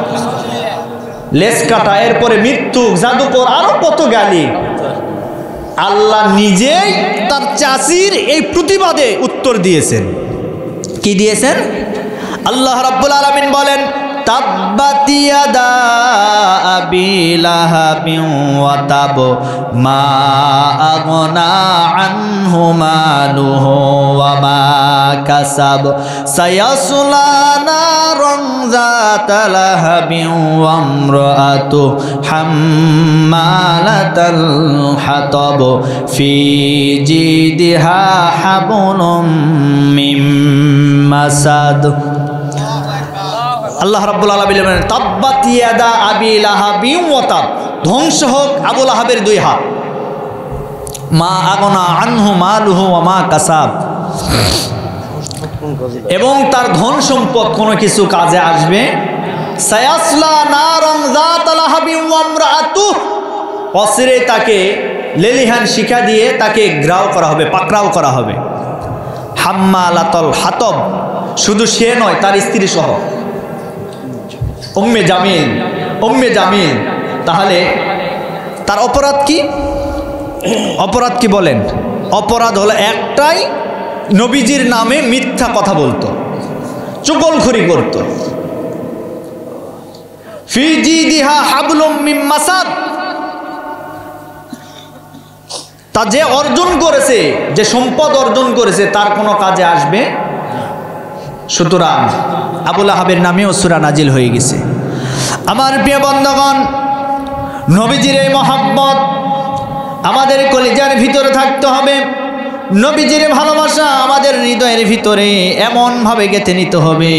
লেস কাটা, এরপরে মৃত্যু, জাদুকর, আরো কত গালি। আল্লাহ নিজেই তার চাচির এই প্রতিবাদে উত্তর দিয়েছেন। কি দিয়েছেন? আল্লাহ রাব্বুল আলামিন বলেন, তাব্বাত ইয়াদা আবি লাহাবিন ওয়া তাব মা আগনা আনহু মালুহু ওয়া মা কাসাব সায়াসলা নারান যাতা লাহাবিন ওয়া ইমরাতু হাম্মালাতাল হাতাব ফি জিদিহা হাবলুম মিন মাসাদ। আল্লাহ রাব্বুল আলামিন বলেন তাব্বাত ইয়াদা আবি লাহাবিন ওয়া তাব, ধ্বংস হোক আবু লাহাবের দুই হাত। মা আগনা আনহু মালুহু ওয়া মা কাসাব, এবং তার ধন সম্পদ কোনো কিছু কাজে আসবে। সায়াসলা নারান যাতা লাহাবিন ওয়া ইমরাতুহু, অচিরে তাকে লেলিহান শিখা দিয়ে তাকে গ্রাও করা হবে, পাকড়াও করা হবে। হাম্মালাতুল হাতব, শুধু সে নয় তার স্ত্রী সহ, উম্মে জামিল। তাহলে তার অপরাধ কি? অপরাধ কি বলেন? অপরাধ হলো একটাই, নবীজির নামে মিথ্যা কথা বলতো, চুগলখড়ি করত। ফি জিদিহা হাবলুম মিন মাসাদ, তা যে অর্জন করেছে, যে সম্পদ অর্জন করেছে তার কোনো কাজে আসবে। সুতরাং আবু লাহাবের নামেও সূরা নাজিল হয়ে গেছে। আমার প্রিয় বন্ধুগণ, নবীজির এই মহব্বত আমাদের কলিজার ভিতরে থাকতে হবে। নবীজির ভালোবাসা আমাদের হৃদয়ের ভিতরে এমনভাবে গেঁথে নিতে হবে।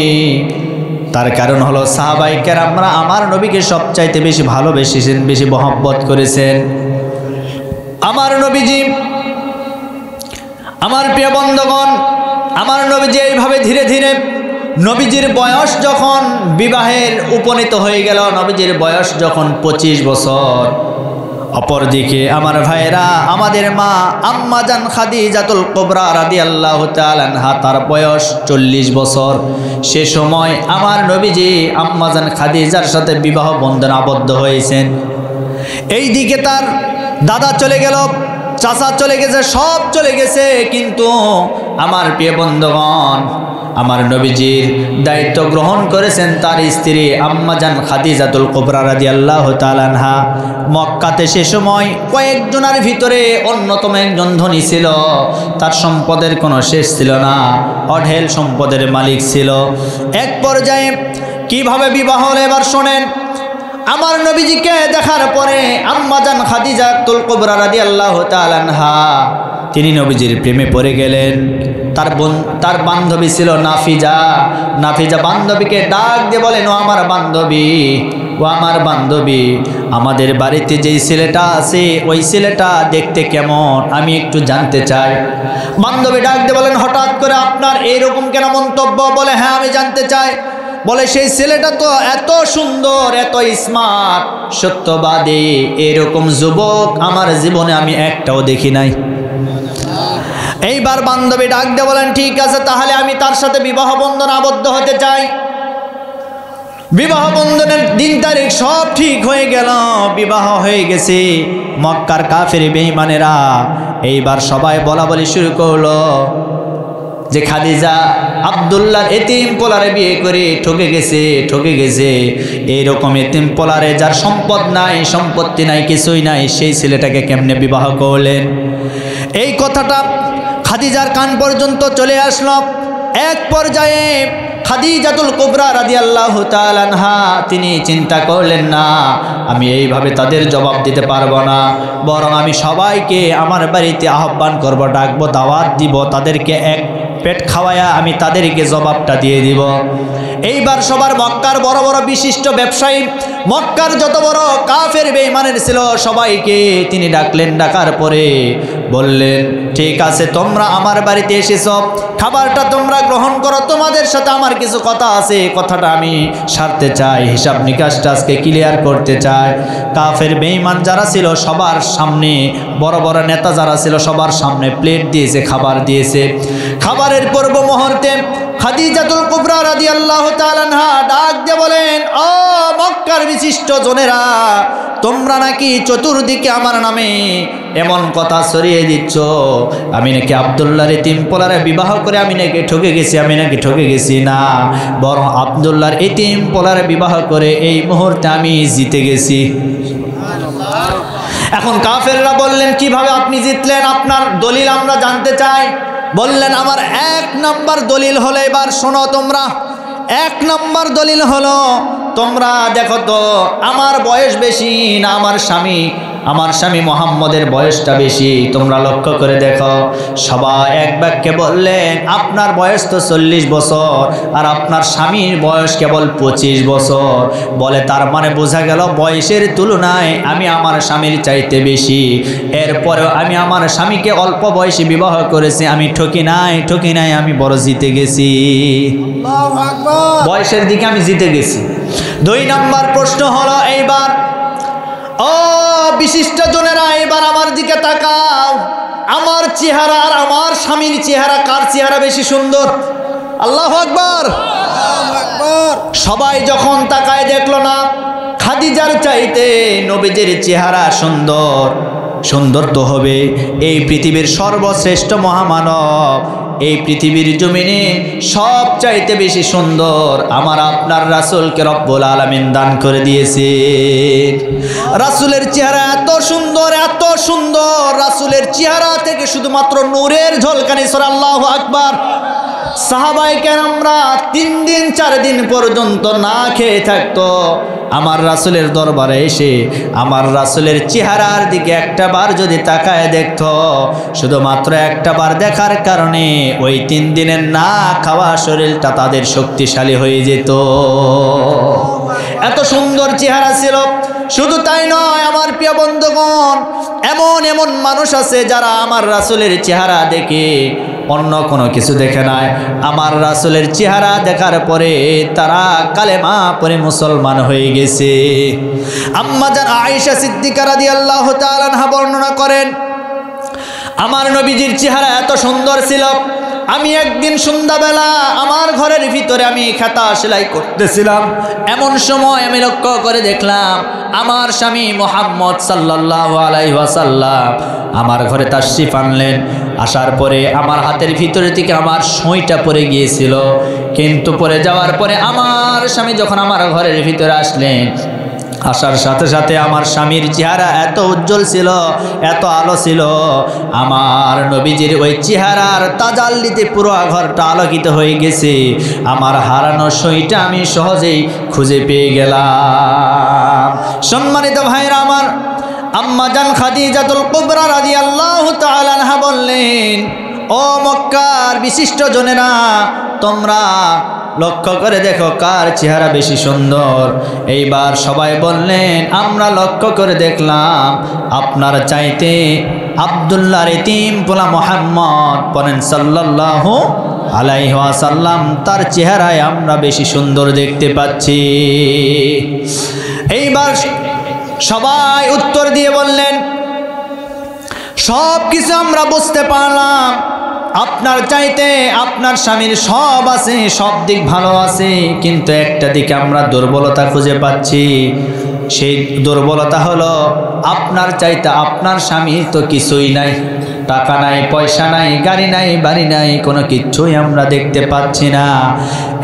তার কারণ হলো সাহাবায়ে কেরামরা আমার নবীকে সবচাইতে বেশি ভালোবেসেছেন, বেশি মহব্বত করেছেন। আমার নবীজি, আমার প্রিয় বন্ধুগণ, আমার নবীজি এইভাবে ধীরে ধীরে নবীজির বয়স যখন বিবাহের উপনীত হয়ে গেল, নবীজির বয়স যখন 25 বছর, অপরদিকে আমার ভাইরা, আমাদের মা আম্মা জান খাদিজাতুল কুবরা রাদিয়াল্লাহু তাআলা আনহা, তার বয়স 40 বছর। সে সময় আমার নবীজি আম্মা জান খাদিজার সাথে বিবাহ বন্ধনে আবদ্ধ হয়েছেন। এই দিকে তার দাদা চলে গেল, চাচা চলে গেছে, সব চলে গেছে, কিন্তু আমার প্রিয় বন্ধুগণ, আমার নবীজির দায়িত্ব গ্রহণ করেছেন তার স্ত্রী আম্মা জান খাদিজাতুল কুবরা রাদিয়াল্লাহু তাআলা আনহা। মক্কাতে সে সময় কয়েকজনের ভিতরে অন্যতম একজন ধনী ছিল, তার সম্পদের কোনো শেষ ছিল না, অঢেল সম্পদের মালিক ছিল। এক পর্যায়ে কিভাবে বিবাহ হলো এবার শোনেন। আমার নবীজিকে দেখার পরে আম্মা জান খাদিজাতুল কুবরা রাদিয়াল্লাহু তাআলা আনহা তিনি নবীজির প্রেমে পড়ে গেলেন। তার বান্ধবী ছিল নাফিজা বান্ধবীকে ডাক দিয়ে বলেন, ও আমার বান্ধবী, আমাদের বাড়িতে যেই ছেলেটা আছে ওই ছেলেটা দেখতে কেমন, আমি একটু জানতে চাই। বান্ধবী ডাক দিয়ে বলেন, হঠাৎ করে আপনার এইরকম কেন মন্তব্য? বলে, হ্যাঁ আমি জানতে চাই। বলে, সেই ছেলেটা তো এত সুন্দর, এত স্মার্ট, সত্যবাদী, এরকম যুবক আমার জীবনে আমি একটাও দেখি নাই। এইবার বান্ধবী ডাক দিয়ে বলেন, ঠিক আছে, তাহলে আমি তার সাথে বিবাহ বন্ধনে আবদ্ধ হতে চাই। বিবাহ বন্ধনের দিন তারিখ সব ঠিক হয়ে গেল, বিবাহ হয়ে গেছে। মক্কার কাফের বেঈমানেরা এইবার সবাই বলা বলি শুরু করলো যে খাদিজা আব্দুল্লাহর এতিম পোলারে বিয়ে করে ঠকে গেছে। এইরকম এতিম পোলারে যার সম্পদ নাই, সম্পত্তি নাই, কিছুই নাই, সেই ছেলেটাকে কেমনে বিবাহ করলেন? এই কথাটা খাদিজার কান পর্যন্ত চলে আসলো। এক পর্যায়ে খাদিজাতুল কুবরা রাদিয়াল্লাহু তাআলা আনহা তিনি চিন্তা করলেন, না, আমি এইভাবে তাদের জবাব দিতে পারবো না, বরং আমি সবাইকে আমার বাড়িতে আহ্বান করব, ডাকবো, দাওয়াত দিব, তাদেরকে এক পেট খাওয়ায়া আমি তাদেরকে জবাবটা দিয়ে দিব। এইবার সবার মক্কার বড় বড় বিশিষ্ট ব্যবসায়ী, মক্কার যত বড় কাফের বেঈমানের ছিল সবাইকে তিনি ডাকলেন। ডাকার পরে বললেন, ঠিক আছে, তোমরা আমার বাড়িতে এসেছো, খাবারটা তোমরা গ্রহণ করো, তোমাদের সাথে আমার কিছু কথা আছে, কথাটা আমি সারতে চাই, হিসাব নিকাশটা আজকে ক্লিয়ার করতে চাই। কাফের বেঈমান যারা ছিল সবার সামনে বড় বড় নেতা যারা ছিল সবার সামনে প্লেট দিয়েছে, খাবার দিয়েছে। খাবারের পূর্ব মুহূর্তে খাদিজাতুল কুবরা রাদিয়াল্লাহু তাআলা আনহা ডাক দিয়ে বলেন, ও মক্কার বিশিষ্ট জনেরা, তোমরা নাকি চতুর্দিকে আমার নামে এমন কথা ছড়িয়ে দিচ্ছ, আমি নাকি আব্দুল্লাহর এতিম পোলারে বিবাহ করে আমি নাকি ঠকে গেছি। আমি নাকি ঠকে গেছি না, বরং আব্দুল্লাহর এতিম পোলারে বিবাহ করে এই মুহূর্তে আমি জিতে গেছি। এখন কাফেররা বললেন, কিভাবে আপনি জিতলেন? আপনার দলিল আমরা জানতে চাই। বললেন, আমার এক নাম্বার দলিল হলো, এবার শোনো তোমরা, এক নাম্বার দলিল হলো, তোমরা দেখো তো আমার বয়স বেশি না আমার স্বামী মোহাম্মদের বয়সটা বেশি। তোমরা লক্ষ্য করে দেখো, সবাই এক বাক্যে বললেন, আপনার বয়স তো 40 বছর আর আপনার স্বামীর বয়স কেবল 25 বছর। বলে তার মানে বোঝা গেল বয়সের তুলনায় আমি আমার স্বামীর চাইতে বেশি। এরপরেও আমি আমার স্বামীকে অল্প বয়সে বিবাহ করেছি, আমি ঠকি নাই, আমি বড় জিতে গেছি। বয়সের দিকে আমি জিতে গেছি। 2 নাম্বার প্রশ্ন হলো, এইবার ও বিশিষ্ট জনেরা, এবার আমার দিকে তাকাও, আমার চেহারা আর আমার স্বামীর চেহারা, কার চেহারা বেশি সুন্দর? আল্লাহু আকবার। সবাই যখন তাকায় দেখলো না খাদিজার চাইতে নবীজির চেহারা সুন্দর তো হবে। এই পৃথিবীর সর্বশ্রেষ্ঠ মহামানব, এই পৃথিবীর জমিনে সব চাইতে বেশি সুন্দর আমার আপনার রাসূলকে রব্বুল আলামিন দান করে দিয়েছে। রাসূলের চেহারা এত সুন্দর, রাসূলের চেহারা থেকে শুধুমাত্র নূরের ঝলকানি ছড়ে। আল্লাহু আকবার। সাহাবায়ে কেরামরা 3 দিন 4 দিন পর্যন্ত না খেয়ে থাকতো আমার রাসূলের দরবারে এসে আমার রাসূলের চেহারার দিকে একটা বার যদি তাকায় দেখতো, শুধুমাত্র একটা বার দেখার কারণে ওই 3 দিনের না খাওয়া শরীরটা তাদের শক্তিশালী হয়ে যেত। এত সুন্দর চেহারা ছিল। শুধু তাই নয় আমার প্রিয় বন্ধুগণ, এমন মানুষ আছে যারা আমার রাসূলের চেহারা দেখে অন্য কোনো কিছু দেখে নাই, আমার রাসূলের চেহারা দেখার পরে তারা কালেমা পড়ে মুসলমান হয়ে গেছে। আম্মা জান আয়েশা সিদ্দিকা রাদিয়াল্লাহু তাআলা আনহা বর্ণনা করেন, আমার নবীজির চেহারা এত সুন্দর ছিল, আমি একদিন সন্ধ্যাবেলা আমার ঘরের ভিতরে আমি খাতা সেলাই করতেছিলাম, এমন সময় আমি লক্ষ্য করে দেখলাম আমার স্বামী মুহাম্মদ সাল্লাল্লাহু আলাইহি ওয়াসাল্লাম আমার ঘরে তাশরিফ আনলেন। আসার পরে আমার হাতের ভিতরে থেকে আমার সুইটা পড়ে গিয়েছিল, কিন্তু পড়ে যাওয়ার পরে আমার স্বামী যখন আমার ঘরের ভিতরে আসলেন, আসার সাথে সাথে আমার স্বামীর চেহারা এত উজ্জ্বল ছিল, এত আলো ছিল, আমার নবীজির ওই চেহারার তাজাল্লিতে পুরো ঘরটা আলোকিত হয়ে গেছে। আমার হারানো সইটা আমি সহজেই খুঁজে পেয়ে গেলাম। সম্মানিত ভাইরা আমার, আম্মা জান খাদিজাতুল কুবরা রাদিয়াল্লাহু তাআলা আনহা বললেন, ও মক্কার বিশিষ্ট জনেরা, তোমরা লক্ষ্য করে দেখো কার চেহারা বেশি সুন্দর। এইবার সবাই বললেন, আমরা লক্ষ্য করে দেখলাম আপনার চাইতে আব্দুল্লাহর এতিম পোলা মুহাম্মদ পড়েন সাল্লাল্লাহু আলাইহি ওয়াসাল্লাম, তার চেহারায় আমরা বেশি সুন্দর দেখতে পাচ্ছি। এইবার সবাই উত্তর দিয়ে বললেন, সব কিছু আমরা বুঝতে পারলাম, আপনার চাইতে আপনার স্বামীর সব আছে, সব দিক ভালো আছে, কিন্তু একটা দিকে আমরা দুর্বলতা খুঁজে পাচ্ছি। সেই দুর্বলতা হলো আপনার চাইতে আপনার স্বামীর তো কিছুই নাই, টাকা নাই, পয়সা নাই, গাড়ি নাই, বাড়ি নাই, কোনো কিছুই আমরা দেখতে পাচ্ছি না।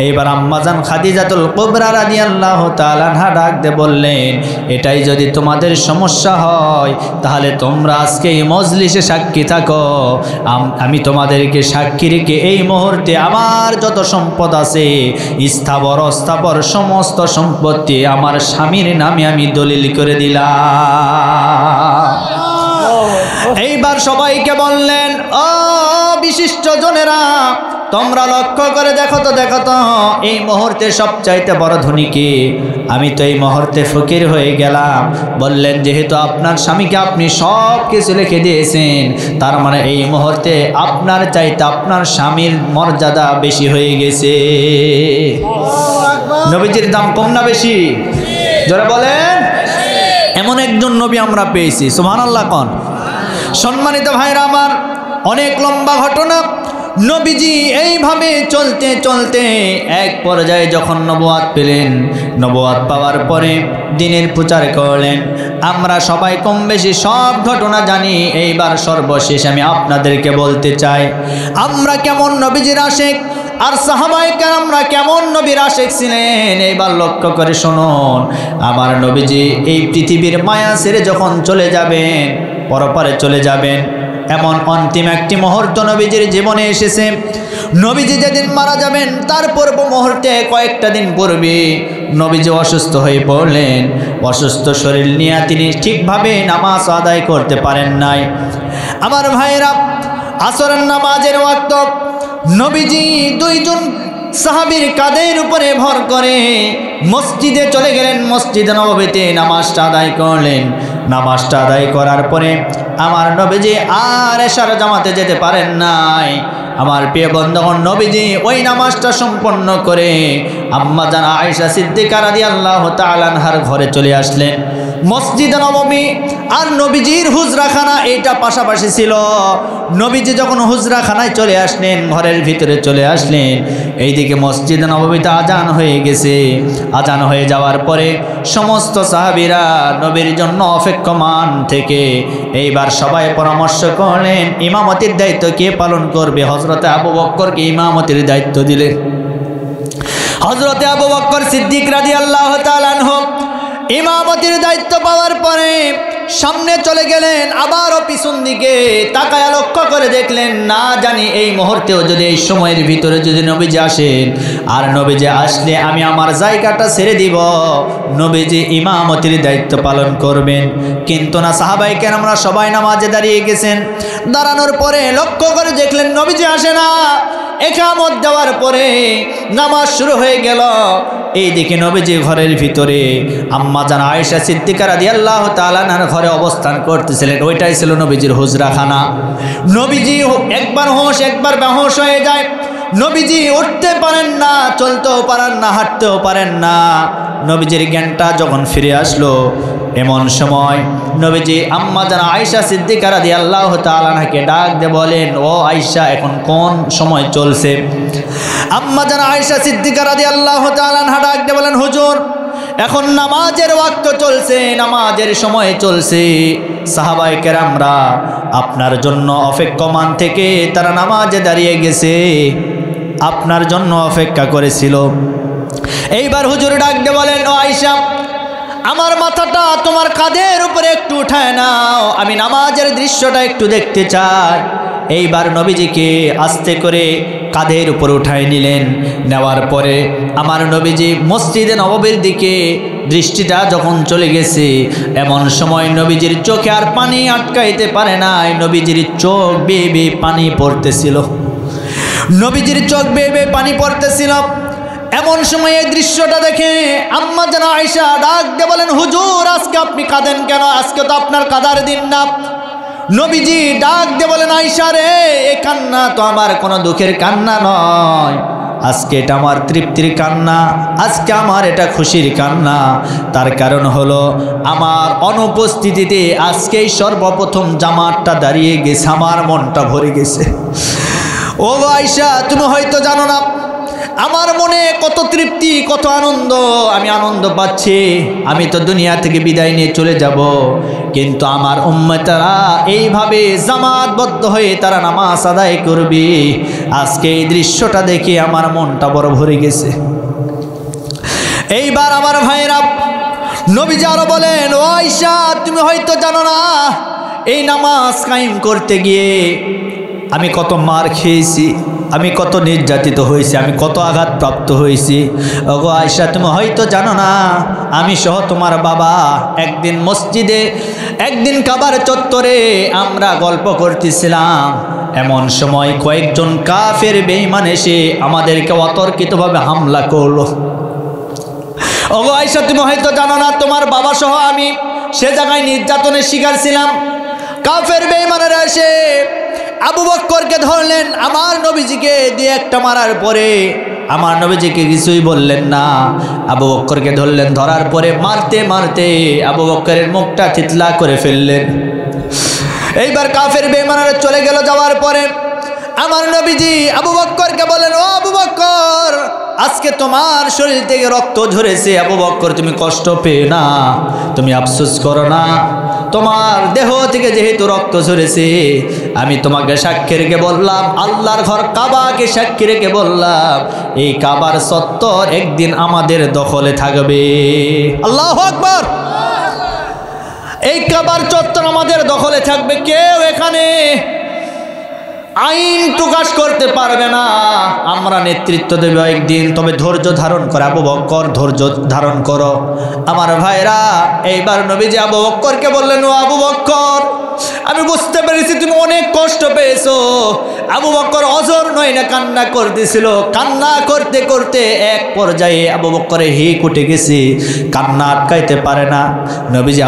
এইবার আম্মা জান খাদিজাতুল কুবরা রাদিয়াল্লাহু তাআলা আনহা ডাক দিয়ে বললেন, এটাই যদি তোমাদের সমস্যা হয় তাহলে তোমরা আজকে এই মজলিসে সাক্ষী থাকো, আমি তোমাদেরকে সাক্ষী রেখে এই মুহূর্তে আমার যত সম্পদ আছে, স্থাবর অস্থাবর সমস্ত সম্পত্তি আমার স্বামীর নামে আমি দলিল করে দিলাম। এইবার সবাইকে বললেন, ও বিশিষ্ট জনেরা, তোমরা লক্ষ্য করে দেখো তো এই মুহূর্তে সবচাইতে বড় ধনী কে? আমি তো এই মুহূর্তে ফকির হয়ে গেলাম। বললেন, যেহেতু আপনার স্বামীকে আপনি সব কিছু লিখে দিয়েছেন, তার মানে এই মুহূর্তে আপনার চাইতে আপনার স্বামীর মর্যাদা বেশি হয়ে গেছে। নবীজির দাম কম না বেশি? জোরে বলেন। এমন একজন নবী আমরা পেয়েছি, সুবহানাল্লাহ কোন। সম্মানিত ভাইরা আমার, অনেক লম্বা ঘটনা। নবীজি এইভাবে চলতে চলতে এক পর্যায়ে যখন নবুয়াত পেলেন, নবুয়াত পাওয়ার পরে দ্বীনের প্রচার করলেন। আমরা সবাই কম বেশি সব ঘটনা জানি। এইবার সর্বশেষ আমি আপনাদেরকে বলতে চাই, আমরা কেমন নবীজির আশিক আর সাহাবায়ে কেরামরা কেমন নবীর আশিক ছিলেন। এইবার লক্ষ্য করে শুনুন, আমার নবীজি এই পৃথিবীর মায়া ছেড়ে যখন চলে যাবেন, পরপারে চলে যাবেন, এমন অন্তিম একটি মুহূর্ত নবীজির জীবনে এসেছে। নবীজি যেদিন মারা যাবেন তার পূর্ব মুহূর্তে কয়েকটা দিন পূর্বে নবীজি অসুস্থ হয়ে পড়লেন। অসুস্থ শরীর নিয়ে তিনি ঠিকভাবে নামাজ আদায় করতে পারেন নাই। আমার ভাইয়েরা, আসরের নামাজের ওয়াক্ত নবীজি দুইজন সাহাবীর কাঁধের উপরে ভর করে মসজিদে চলে গেলেন। মসজিদে নববীতে নামাজটা আদায় করলেন। নামাজটা আদায় করার পরে আমার নবীজি আর এশার জামাতে যেতে পারেন নাই। আমার প্রিয় বন্ধুগণ, নবীজি ওই নামাজটা সম্পন্ন করে আম্মা জান আয়েশা সিদ্দিকা রাদিয়াল্লাহু তাআলা আনহার ঘরে চলে আসলেন। মসজিদে নববী আর নবীজির হুজরাখানা এইটা পাশাপাশি ছিল। নবীজি যখন হুজরাখানায় চলে আসলেন, ঘরের ভিতরে চলে আসলেন, এইদিকে মসজিদে নববীতে আজান হয়ে গেছে। আজান হয়ে যাওয়ার পরে সমস্ত সাহাবীরা নবীর জন্য অপেক্ষমান থেকে এইবার সবাই পরামর্শ করলেন ইমামতির দায়িত্ব কে পালন করবে। হযরতে আবু বকরকে ইমামতির দায়িত্ব দিলেন। হযরতে আবু বকর সিদ্দিক রাদিয়াল্লাহু তাআলা আনহু ইমামতির দায়িত্ব পাওয়ার পরে সামনে চলে গেলেন। আবারও পিছন দিকে তাকায়া লক্ষ্য করে দেখলেন, না জানি এই মুহূর্তেও যদি এই সময়ের ভিতরে যদি নবীজি আসেন, আর নবীজি আসলে আমি আমার জায়গাটা ছেড়ে দিব, নবীজি ইমামতির দায়িত্ব পালন করবেন। কিন্তু না, সাহাবায়ে কেরামরা সবাই নামাজে দাঁড়িয়ে গেছেন। দাঁড়ানোর পরে লক্ষ্য করে দেখলেন নবীজি আসে না। ইকামত দেওয়ার পরে নামাজ শুরু হয়ে গেল। এইদিকে নবীজি ঘরের ভিতরে আম্মা জান আয়েশা সিদ্দিকা রাদিয়াল্লাহু তাআলা আনহার ঘরে অবস্থান করতেছিলেন। ওইটাই ছিল নবীজির হুজরাখানা। নবীজি একবার হোশ একবার বেહોশ হয়ে যায়। নবীজি উঠতে পারেন না, চলতেও পারেন না, হাঁটতেও পারেন না। নবীজির জ্ঞানটা যখন ফিরে আসলো, এমন সময় নবীজি আম্মা জান আয়েশা সিদ্দিকা রাদিয়াল্লাহু তাআলা আনহাকে ডাক দিয়ে বলেন, ও আয়েশা, এখন কোন সময় চলছে? আম্মা জান আয়েশা সিদ্দিকা রাদিয়াল্লাহু তাআলা আনহা ডাক দিয়ে বলেন, হুজুর, এখন নামাজের ওয়াক্ত চলছে, নামাজের সময় চলছে। সাহাবায়ে কেরামরা আপনার জন্য অপেক্ষমান থেকে তারা নামাজে দাঁড়িয়ে গেছে, আপনার জন্য অপেক্ষা করেছিল। এইবার হুজুর ডাক দিয়ে বলেন, ও আয়েশা, আমার মাথাটা তোমার কাঁধের উপরে একটু উঠায় নাও, আমি নামাজের দৃশ্যটা একটু দেখতে চাই। এইবার নবীজিকে আস্তে করে কাঁধের উপর উঠায় নিলেন। নেওয়ার পরে আমার নবীজি মসজিদে নববীর দিকে দৃষ্টিটা যখন চলে গেছে, এমন সময় নবীজির চোখে আর পানি আটকাইতে পারে নাই। নবীজির চোখ বেয়ে বেয়ে পানি পড়তেছিল। নবীজির চোখ বেয়ে বেয়ে পানি পড়তেছিল। এমন সময় এই দৃশ্যটা দেখে আম্মা জান আয়েশা ডাক দিয়ে বলেন, হুজুর, আজকে আপনি কাঁদেন কেন? আজকে তো আপনার কাঁদার দিন না। নবীজি ডাক দিয়ে বলেন, আয়েশা রে, এই কান্না তো আমার কোনো দুঃখের কান্না নয়, আজকে এটা আমার তৃপ্তির কান্না, আজকে আমার এটা খুশির কান্না। তার কারণ হলো আমার অনুপস্থিতিতে আজকেই সর্বপ্রথম জামাতটা দাঁড়িয়ে গেছে, আমার মনটা ভরে গেছে। ও আয়েশা, তুমি হয়তো জানো না আমার মনে কত তৃপ্তি, কত আনন্দ, আমি আনন্দ পাচ্ছি। আমি তো দুনিয়া থেকে বিদায় নিয়ে চলে যাব, কিন্তু আমার উম্মতেরা এইভাবে জামাতবদ্ধ হয়ে তারা নামাজ আদায় করবে। আজকে এই দৃশ্যটা দেখে আমার মনটা বড় ভরে গেছে। এইবার আমার ভাইরা, নবীজি আরো বলেন, ও আয়েশা, তুমি হয়তো জানো না এই নামাজ কায়েম করতে গিয়ে আমি কত মার খেয়েছি, আমি কত নির্যাতিত হয়েছি, আমি কত আঘাতপ্রাপ্ত হয়েছি। ওগো আয়েশা, তুমি হয়তো জানো না আমি সহ তোমার বাবা একদিন মসজিদে, একদিন কাবার চত্বরে আমরা গল্প করতেছিলাম। এমন সময় কয়েকজন কাফের বেঈমান এসে আমাদেরকে অতর্কিতভাবে হামলা করলো। ওগো আয়েশা, তুমি হয়তো জানো না তোমার বাবা সহ আমি সে জায়গায় নির্যাতনের শিকার ছিলাম। কাফের বেঈমানেরা এসে আবু বকরকে ধরলেন। আমার নবীজিকে দিয়ে একটা মারার পরে আমার নবীজিকে কিছুই বললেন না। আবু বকরকে ধরলেন, ধরার পরে মারতে মারতে আবু বকরের মুখটা থিতলা করে ফেললেন। এইবার কাফের বেঈমানরা চলে গেল। যাওয়ার পরে আমার নবীজি আবু বকরকে বলেন, ও আবু বকর, আজকে তোমার শরীর থেকে রক্ত ঝরেছে। আবু বকর, তুমি কষ্ট পেও না, তুমি আফসোস করো না। তোমার দেহ থেকে যেহেতু রক্ত ঝরেছে, আমি তোমাকে সাক্ষী রেখে বললাম, আল্লাহর ঘর কাবাকে সাক্ষী রেখে বললাম, এই কাবার চত্বর একদিন আমাদের দখলে থাকবে। আল্লাহু আকবার। এই কাবার চত্বর আমাদের দখলে থাকবে, কেউ এখানে আইন প্রকাশ করতে পারবে না। আমরা নেতৃত্ব দেব একদিন, তবে ধৈর্য ধারণ করে। আবু বকর, ধৈর্য ধারণ করো। আমার ভাইরা, এইবার নবীজি আবু বকরকে বললেন, ও আবু বকর, আমি বুঝতে পেরেছি তুমি অনেক কষ্ট পেয়েছো। আবু বকর অজর নয় না কান্না করতেছিল। কান্না করতে করতে এক পর্যায়ে আবু বকরের হিক উঠে গেছে, কান্না আটকাইতে পারে না। নবীজি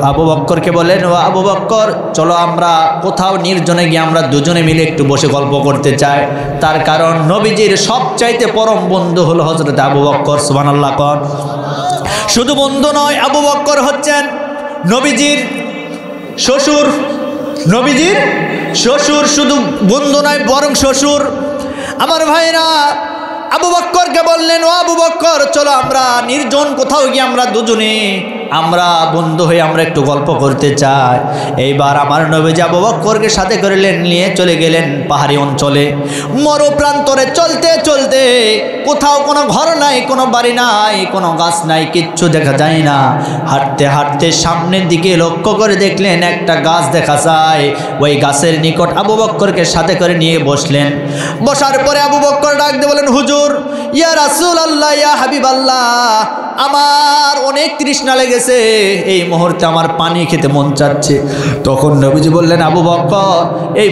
আবু বকরকে বলেন, ও আবু বকর, চলো আমরা কোথাও নির্জনে গিয়ে আমরা দুজনে মিলে একটু বসে গল্প করতে চাই। তার কারণ নবীজির সবচাইতে পরম বন্ধু হলো হযরত আবু বকর। সুবহানাল্লাহ কোন। শুধু বন্ধু নয়, আবু বকর হচ্ছেন নবীজির শ্বশুর। নবীজির শ্বশুর, শুধু বন্ধু নয় বরং শ্বশুর। আমার ভাইরা আবু বকরকে বললেন, ও আবু বকর, চলো আমরা নির্জন কোথাও গিয়ে আমরা দুজনে আমরা বন্ধু হয়ে আমরা একটু গল্প করতে চাই। এইবার আমার নবীজি আবু বকরকে সাথে করে নিয়ে চলে গেলেন পাহাড়ি অঞ্চলে। মরুপ্রান্তরে চলতে চলতে কোথাও কোনো ঘর নাই, কোনো বাড়ি নাই, কোনো গাছ নাই, কিচ্ছু দেখা যায় না। হাঁটতে হাঁটতে সামনের দিকে লক্ষ্য করে দেখলেন একটা গাছ দেখা যায়। ওই গাছের নিকট আবু বকরকে সাথে করে নিয়ে বসলেন। বসার পরে আবু বকর ডাক দিয়ে বলেন, হুজুর, ইয়া রাসূলুল্লাহ, ইয়া হাবিবাল্লাহ, আমার অনেক তৃষ্ণা লেগেছে, এই মুহূর্তে আমার পানি খেতে মন চাচ্ছে। তখন নবীজি বললেন, আবু বকর, এই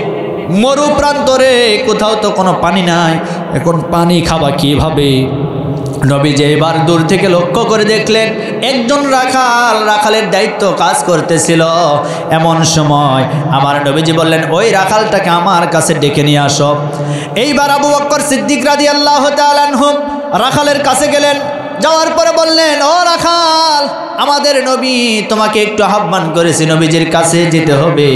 মরু প্রান্তরে কোথাও তো কোনো পানি নাই, এখন পানি খাবা কিভাবে? নবীজি এবার দূর থেকে লক্ষ্য করে দেখলেন একজন রাখালের দায়িত্ব কাজ করতেছিল। এমন সময় আমার নবীজি বললেন, ওই রাখালটাকে আমার কাছে ডেকে নিয়ে আসো। এইবার আবু বকর সিদ্দিক রাদিয়াল্লাহু তাআলা আনহু রাখালের কাছে গেলেন। যাওয়ার পরে বললেন, ও রাখাল, আমাদের নবী তোমাকে একটু আহ্বান করেছে, নবীজির কাছে যেতে হবে।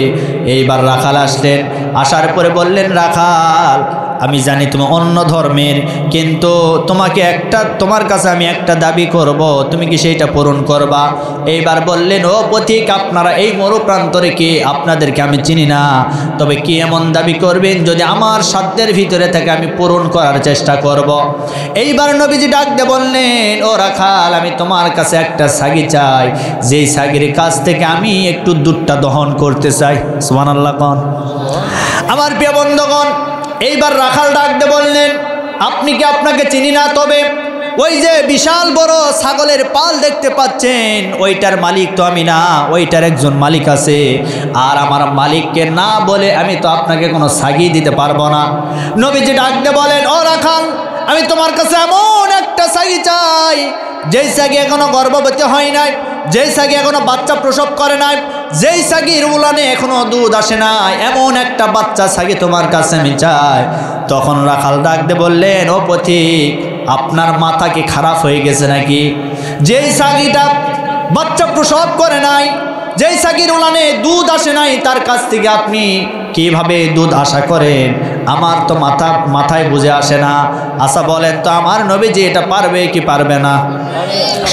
এইবার রাখাল আসলেন। আসার পরে বললেন, রাখাল, আমি জানি তুমি অন্য ধর্মের, কিন্তু তোমার কাছে আমি একটা দাবি করব, তুমি কি সেইটা পূরণ করবা? এইবার বললেন, ও পথিক, আপনারা এই মরুপ্রান্তরে কে? আপনাদেরকে আমি চিনি না, তবে কি এমন দাবি করবেন যদি আমার সাধ্যের ভিতরে থেকে আমি পূরণ করার চেষ্টা করব। এইবার নবীজি ডাক দিয়ে বললেন, ও রাখাল, আমি তোমার কাছে একটা ছাগি চাই, যেই ছাগির কাছ থেকে আমি একটু দুধটা দহন করতে চাই। সুবহানাল্লাহ কোন। আমার প্রিয় বন্ধুগণ, এইবার রাখাল ডাক দিয়ে বললেন, আপনি কি? আপনাকে চিনি না, তবে ওই যে বিশাল বড় ছাগলের পাল দেখতে পাচ্ছেন, ওইটার মালিক তো আমি না, ওইটার একজন মালিক আছে। আর আমার মালিককে না বলে আমি তো আপনাকে কোনো ছাগি দিতে পারবো না। নবীজি ডাক দিয়ে বলেন, ও রাখাল, আমি তোমার কাছে এমন একটা ছাগি চাই, যেই ছাগি এখনো গর্ভবতী হয় নাই, যেই ছাগি এখনো বাচ্চা প্রসব করে নাই, যেই ছাগির উলানে এখনো দুধ আসে না, এমন একটা বাচ্চা ছাগি তোমার কাছে আমি চাই। তখন রাখাল ডাক দিয়ে বললেন, ও পথিক, আপনার মাথা কি খারাপ হয়ে গেছে নাকি? যেই ছাগিটা বাচ্চা প্রসব করে নাই, যেই ছাগির উলানে দুধ আসে নাই, তার কাছ থেকে আপনি কিভাবে দুধ আশা করেন? আমার তো মাথায় বুঝে আসে না। আচ্ছা বলেন তো, আমার নবীজি এটা পারবে কি পারবে না?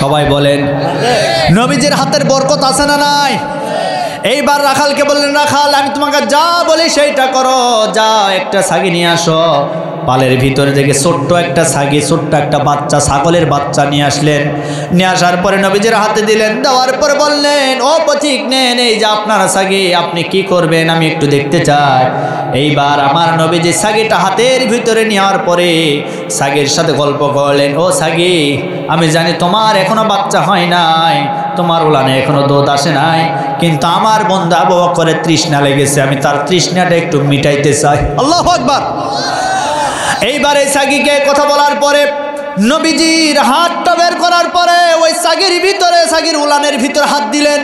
সবাই বলেন, নবীজির হাতের বরকত আছে না নাই? এইবার রাখালকে বললেন, রাখাল, আমি তোমাকে যা বলি সেইটা করো, যা একটা ছাগি নিয়ে আসো। পালের ভিতরে থেকে ছোট্ট একটা ছাগি, ছোট্ট একটা বাচ্চা, ছাগলের বাচ্চা নিয়ে আসলেন। নিয়ে আসার পরে নবীজির হাতে দিলেন। দেওয়ার পরে বললেন, ও পথিক, নেন, এই যে আপনার ছাগি, আপনি কি করবেন আমি একটু দেখতে চাই। এইবার আমার নবীজি ছাগিটা হাতের ভিতরে নেওয়ার পরে ছাগির সাথে গল্প করলেন, ও ছাগি, আমি জানি তোমার এখনো বাচ্চা হয় নাই, তোমার উলানে এখনো দুধ আসে নাই, কিন্তু আমার বন্ধু আবু বকরের তৃষ্ণা লেগেছে, আমি তার তৃষ্ণাটা একটু মিটাইতে চাই। আল্লাহু আকবার। এইবার এই ছাগিকে কথা বলার পরে নবীজির হাতটা বের করার পরে ওই ছাগির ভিতরে, ছাগির উলানের ভিতরে হাত দিলেন।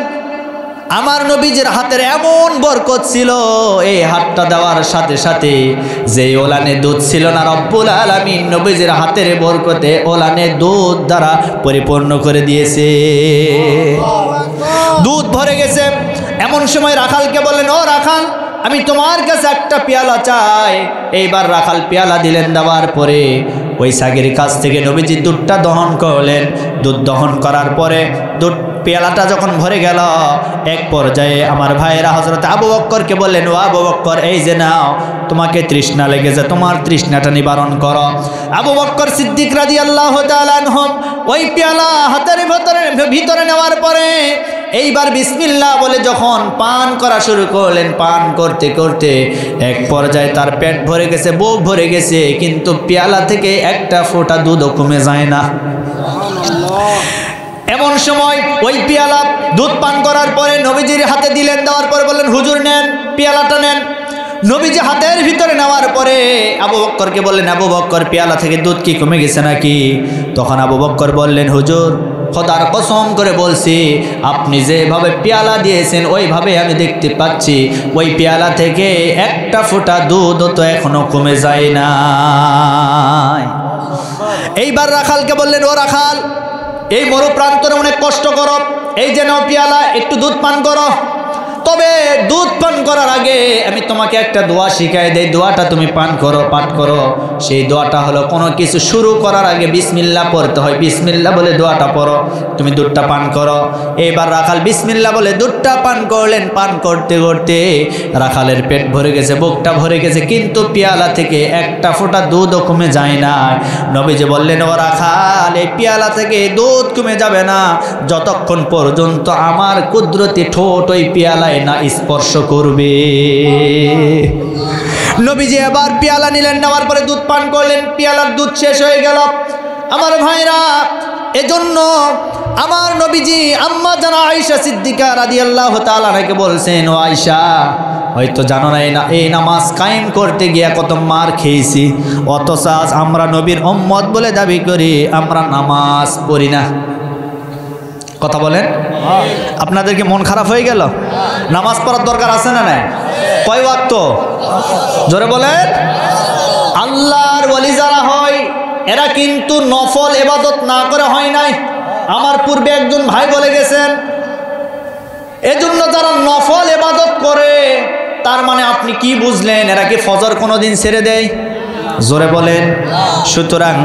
আমার নবীজির হাতের এমন বরকত ছিল, এই হাতটা দেওয়ার সাথে সাথে যে ওলানে দুধ ছিল না, রব্বুল আলামিন নবীজির হাতের বরকতে ওলানে দুধ দ্বারা পরিপূর্ণ করে দিয়েছে। দুধ ভরে গেছে। এমন সময় রাখালকে বললেন, ও রাখাল, আমি তোমার কাছে একটা পেয়ালা চাই। এইবার রাখাল পেয়ালা দিলেন। দেওয়ার পরে ওই সাগের কাছ থেকে নবীজি দুধটা দহন করলেন। দুধ দহন করার পরে দুধ পেয়ালাটা যখন ভরে গেল, এক পর্যায়ে আমার ভাইয়েরা হযরত আবু বকরকে বললেন, ও আবু বকর, এই যে নাও, তোমাকে তৃষ্ণা লেগেছে, তোমার তৃষ্ণাটা নিবারণ করো। আবু বকর সিদ্দিক রাদিয়াল্লাহু তাআলা আনহু ওই পেয়ালা হাতের ভিতরে নেওয়ার পরে এইবার বিসমিল্লাহ বলে যখন পান করা শুরু করলেন, পান করতে করতে এক পর্যায়ে তার পেট ভরে গেছে, বুক ভরে গেছে, কিন্তু পেয়ালা থেকে একটা ফোঁটা দুধও কমে যায় না। এমন সময় ওই পেয়ালা দুধ পান করার পরে নবীজির হাতে দিলেন। দেওয়ার পরে বললেন, হুজুর নেন, পেয়ালাটা নেন। নবীজি হাতের ভিতরে নেওয়ার পরে আবু বকরকে বললেন, আবু বকর, পেয়ালা থেকে দুধ কি কমে গেছে নাকি? তখন আবু বকর বললেন, হুজুর, খোদার কসম করে বলছি, আপনি যেভাবে পেয়ালা দিয়েছেন ওইভাবে আমি দেখতে পাচ্ছি ওই পেয়ালা থেকে একটা ফোঁটা দুধ তো এখনো কমে যায় না। এইবার রাখালকে বললেন, ও রাখাল, এই মরু প্রান্তরে অনেক কষ্ট করো, এই যে নাও পেয়ালা, একটু দুধ পান করো। তবে দুধ পান করার আগে আমি তোমাকে একটা দোয়া শিখাই দেই, দোয়াটা তুমি পাঠ করো। সেই দোয়াটা হলো, কোনো কিছু শুরু করার আগে বিসমিল্লাহ পড়তে হয়। বিসমিল্লাহ বলে দোয়াটা পড়ো, তুমি দুধটা পান করো। এবার রাখাল বিসমিল্লাহ বলে দুধটা পান করলেন। পান করতে করতে রাখালের পেট ভরে গেছে, বুকটা ভরে গেছে, কিন্তু পেয়ালা থেকে একটা ফোঁটা দুধও কমে যায় না। নবীজি বললেন, ও রাখাল, এই পেয়ালা থেকে দুধ কমে যাবে না যতক্ষণ পর্যন্ত আমার কুদরতি ঠোঁট ওই পেয়ালায় না স্পর্শ করবে। নবীজি এবার পেয়ালা নিলেন, নেওয়ার পরে দুধ পান করলেন। পেয়ালার দুধ শেষ হয়ে গেল। আমার ভাইরা, এজন্য আমার নবীজি আম্মা জানা আয়েশা সিদ্দিকা রাদিয়াল্লাহু তাআলা আনহাকে বলছেন, ও আয়েশা, হয়তো জানো না এই নামাজ কায়েম করতে গিয়ে কত মার খেয়েছি, অথচ আজ আমরা নবীর উম্মত বলে দাবি করি, আমরা নামাজ পড়ি না। কথা বলেন, আপনাদেরকে মন খারাপ হয়ে গেল? নামাজ পড়ার দরকার আছে না নাই? কয় ওয়াক্ত? জোরে বলেন। আল্লাহর ওয়ালি যারা হয় এরা কিন্তু নফল ইবাদত না করে হয় নাই। আমার পূর্বে একজন ভাই বলে গেছেন, এজন্য যারা নফল ইবাদত করে, তার মানে আপনি কি বুঝলেন? এরা কি ফজর কোনোদিন ছেড়ে দেয়? জোরে বলেন। সুতরাং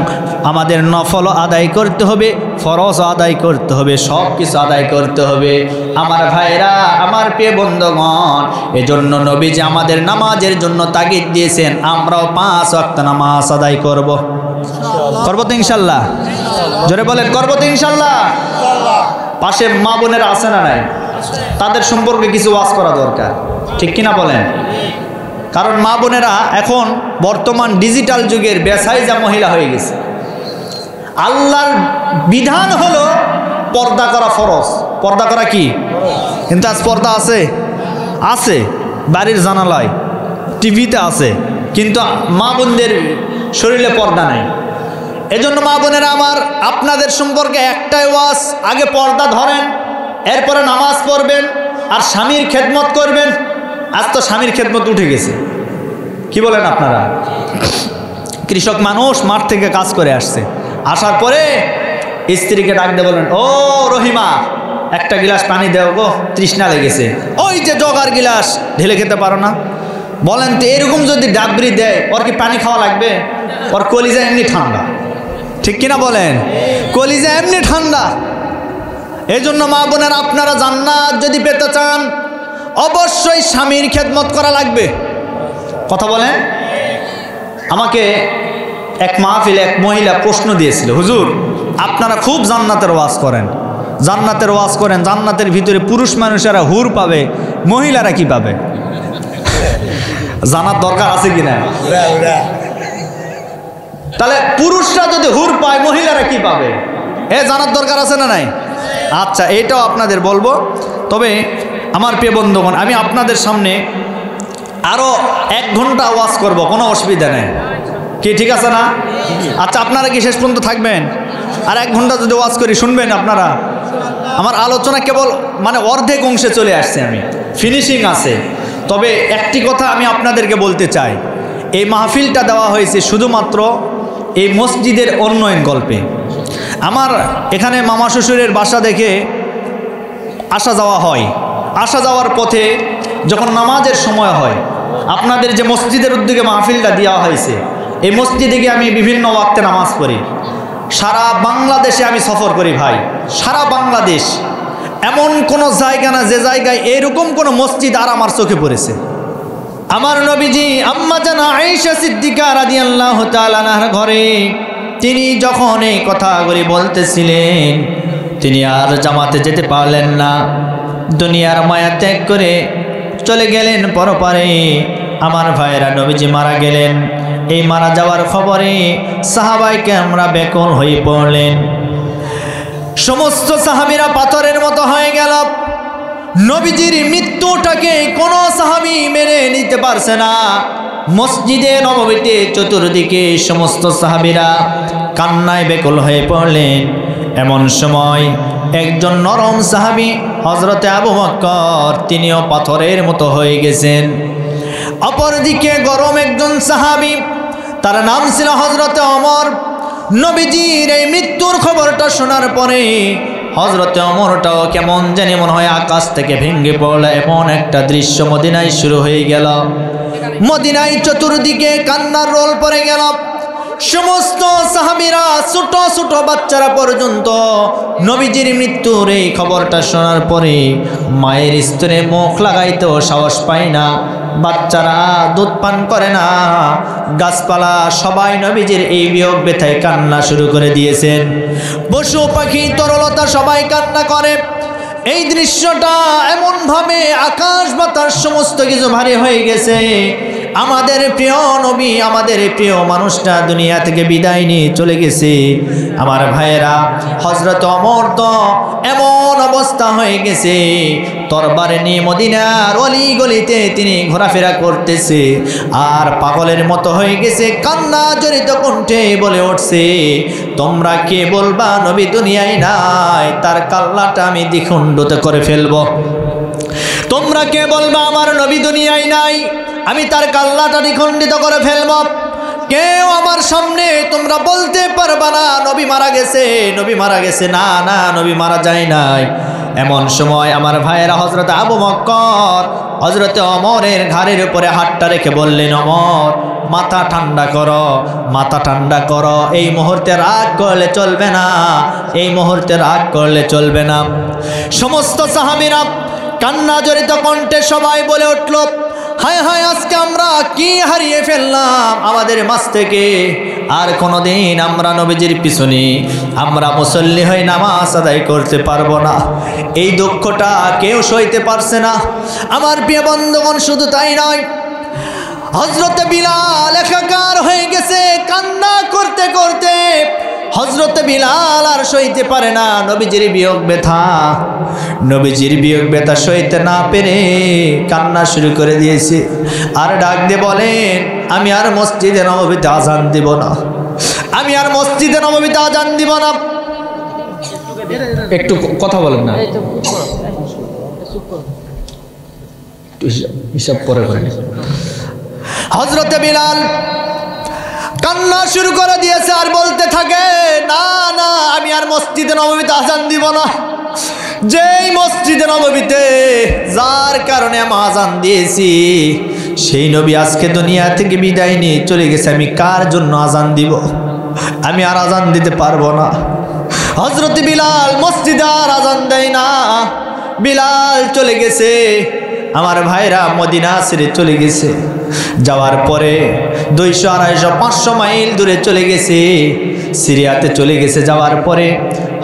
আমাদের নফল আদায় করতে হবে, ফরজ আদায় করতে হবে, সব কিছু আদায় করতে হবে। আমার ভাইরা, আমার প্রিয় বন্ধুগণ, এজন্য নবীজি আমাদের নামাজের জন্য তাগিদ দিয়েছেন, আমরাও 5 ওয়াক্ত নামাজ আদায় করব। করব তো ইনশাল্লাহ? জোরে বলেন, করব তো ইনশাল্লাহ? পাশে মা বোনেরা আছে না নাই? তাদের সম্পর্কে কিছু ওয়াজ করা দরকার, ঠিক কিনা বলেন? কারণ মা বোনেরা এখন বর্তমান ডিজিটাল যুগের বেসাইজা মহিলা হয়ে গেছে। আল্লাহর বিধান হলো পর্দা করা ফরজ। পর্দা করা কি? কিন্তু আজ পর্দা আছে? আছে, বাড়ির জানালায়, টিভিতে আছে, কিন্তু মা বোনদের শরীরে পর্দা নাই। এজন্য মা বোনেরা আমার, আপনাদের সম্পর্কে একটাই ওয়াজ, আগে পর্দা ধরেন, এরপরে নামাজ পড়বেন আর স্বামীর খেদমত করবেন। আজ তো স্বামীর খেদমত উঠে গেছে, কি বলেন আপনারা? কৃষক মানুষ মাঠ থেকে কাজ করে আসছে, আসার পরে স্ত্রীকে ডাক দিয়ে বলবেন, ও রহিমা, একটা গিলাস পানি দেও গো, তৃষ্ণা লেগেছে। ওই যে জগার গিলাস, ঢেলে খেতে পারো না? বলেন তো, এরকম যদি ডাবরি দেয়, ওর কি পানি খাওয়া লাগবে? ওর কলিজা এমনি ঠান্ডা, ঠিক কিনা বলেন? কলিজা এমনি ঠান্ডা। এই জন্য মা বোনের, আপনারা জান্নাত যদি পেতে চান, অবশ্যই স্বামীর খেদমত করা লাগবে। কথা বলেন। আমাকে এক মাহফিলে এক মহিলা প্রশ্ন দিয়েছিল, হুজুর, আপনারা খুব জান্নাতের ওয়াজ করেন, জান্নাতের ভিতরে পুরুষ মানুষেরা হুর পাবে, মহিলারা কি পাবে? জানার দরকার আছে কিনা? তাহলে পুরুষরা যদি হুর পায়, মহিলারা কি পাবে? জানার দরকার আছে না নাই? আচ্ছা, এটাও আপনাদের বলবো। তবে আমার প্রিয় বন্ধুগণ, আমি আপনাদের সামনে আরো 1 ঘন্টা ওয়াজ করব, কোনো অসুবিধা নেই, কি ঠিক আছে না? আচ্ছা, আপনারা কি শেষ পর্যন্ত থাকবেন? আর 1 ঘন্টা যদি ওয়াজ করি, শুনবেন আপনারা? আমার আলোচনা কেবল অর্ধেক অংশে চলে আসছে, আমি ফিনিশিং আছে। তবে একটি কথা আমি আপনাদেরকে বলতে চাই, এই মাহফিলটা দেওয়া হয়েছে শুধুমাত্র এই মসজিদের উন্নয়ন গল্পে। আমার এখানে মামা শ্বশুরের বাসা দেখে আসা যাওয়া হয়, আসা যাওয়ার পথে যখন নামাজের সময় হয়, আপনাদের যে মসজিদের উদ্যোগে মাহফিলটা দেওয়া হয়েছে, এই মসজিদে গিয়ে আমি বিভিন্ন ওয়াক্তে নামাজ পড়ি। সারা বাংলাদেশে আমি সফর করি ভাই, সারা বাংলাদেশ। এমন কোনো জায়গা না যে জায়গায় এরকম কোনো মসজিদ আর আমার চোখে পড়েছে। আমার নবীজি আম্মা জানা আয়েশা সিদ্দিকা রাদিয়াল্লাহু তাআলা আনহার ঘরে তিনি যখন এই কথাগুলি বলতেছিলেন, তিনি আর জামাতে যেতে পারলেন না, দুনিয়ার মায়া ত্যাগ করে চলে গেলেন পরপারে। আমার ভাইয়েরা, নবীজি মারা গেলেন। এই মারা যাওয়ার খবরে সাহাবাইকে আমরা ব্যাকুল হয়ে পড়লেন। সমস্ত সাহাবীরা পাথরের মতো হয়ে গেল। নবীজির মৃত্যুটাকে কোনো সাহাবী মেনে নিতে পারছে না। মসজিদে নববীতে চতুর্দিকে সমস্ত সাহাবীরা কান্নায় ব্যাকুল হয়ে পড়লেন। এমন সময় একজন নরম সাহাবী হযরতে আবু বকর, তিনিও পাথরের মতো হয়ে গেছেন। অপরদিকে গরম একজন সাহাবী, তার নাম ছিল হযরতে ওমর। নবীজির এই মৃত্যুর খবরটা শোনার পরে হযরতে ওমরটাও কেমন জানি মনে হয় আকাশ থেকে ভেঙে পড়ল। এমন একটা দৃশ্য মদিনায় শুরু হয়ে গেল। মদিনায় চতুর্দিকে কান্নার রোল পড়ে গেল। সমস্ত সাহাবীরা, ছোট ছোট বাচ্চারা পর্যন্ত নবীজির মৃত্যুর এই খবরটা শোনার পরে মায়ের স্তনে মুখ লাগাইতেও সাহস পায় না। বাচ্চারা দুধ পান করে না। গাছপালা সবাই নবীজির এই বিয়োগ ব্যথায় কান্না শুরু করে দিয়েছেন। পশু পাখি তরলতা সবাই কান্না করে। এই দৃশ্যটা এমনভাবে আকাশ বাতাস সমস্ত কিছু ভারী হয়ে গেছে। আমাদের প্রিয় নবী, আমাদের প্রিয় মানুষটা দুনিয়া থেকে বিদায় নিয়ে চলে গেছে। আমার ভাইয়েরা, হযরত ওমর তো এমন অবস্থা হয়ে গেছে, তরবারে নিয়ে মদিনার অলি গলিতে তিনি ঘোরাফেরা করতেছে আর পাগলের মতো হয়ে গেছে। কান্না জড়িত কণ্ঠে বলে উঠছে, তোমরা কে বলবা নবী দুনিয়ায় নাই, তার কাল্লাটা আমি দ্বিখণ্ডিত করে ফেলবো। তোমরা কে বলবা আমার নবী দুনিয়ায় নাই, আমি তার কাল্লাটা দ্বিখণ্ডিত করে ফেলব। কেউ আমার সামনে তোমরা বলতে পারবা না নবী মারা গেছে, নবী মারা গেছে। না না, নবী মারা যায় নাই। এমন সময় আমার ভাইয়েরা, হযরত আবু বকর হযরতে ওমরের ঘাড়ের উপরে হাতটা রেখে বললেন, ওমর মাথা ঠান্ডা করো, মাথা ঠান্ডা করো। এই মুহূর্তে রাগ করলে চলবে না, এই মুহূর্তে রাগ করলে চলবে না। সমস্ত সাহাবীরা কান্না জড়িত কণ্ঠে সবাই বলে উঠল, হায় হায়, আজকে আমরা কি হারিয়ে ফেললাম আমাদের মাঝ থেকে। আর কোনোদিন আমরা নবীজির পিছনে আমরা মুসল্লি হয়ে নামাজ আদায় করতে পারবো না। এই দুঃখটা কেউ সইতে পারছে না। আমার প্রিয় বন্ধুগণ, শুধু তাই নয়, হযরত বিলাল একাকার হয়ে গেছে কান্না করতে করতে। হযরত বিলাল আর সইতে পারে না নবীজির বিয়োগ ব্যথা। নবীজির বিয়োগ ব্যথা সইতে না পেরে কান্না শুরু করে দিয়েছে। আর ডাক দিয়ে বলেন, আমি আর মসজিদে নববীতে আজান দিব না, আমি আর মসজিদে নববীতে আজান দিব না। একটু কথা বলেন না, হিসাব পরে করেন। হযরতে বিলাল কান্না শুরু করে দিয়েছে আর বলতে থাকে, না না, আমি আর মসজিদে নববীতে আজান দিব না। যেই মসজিদে নববীতে যার কারণে আমি আজান দিয়েছি, সেই নবী আজকে দুনিয়া থেকে বিদায় নিয়ে চলে গেছে। আমি কার জন্য আজান দিব? আমি আর আজান দিতে পারবো না। হযরত বিলাল মসজিদে আর আজান দেয় না। বিলাল চলে গেছে। আমার ভাইরা মদিনা ছেড়ে চলে গেছে। যাওয়ার পরে 200, 250, 500 মাইল দূরে চলে গেছে, সিরিয়াতে চলে গেছে। যাওয়ার পরে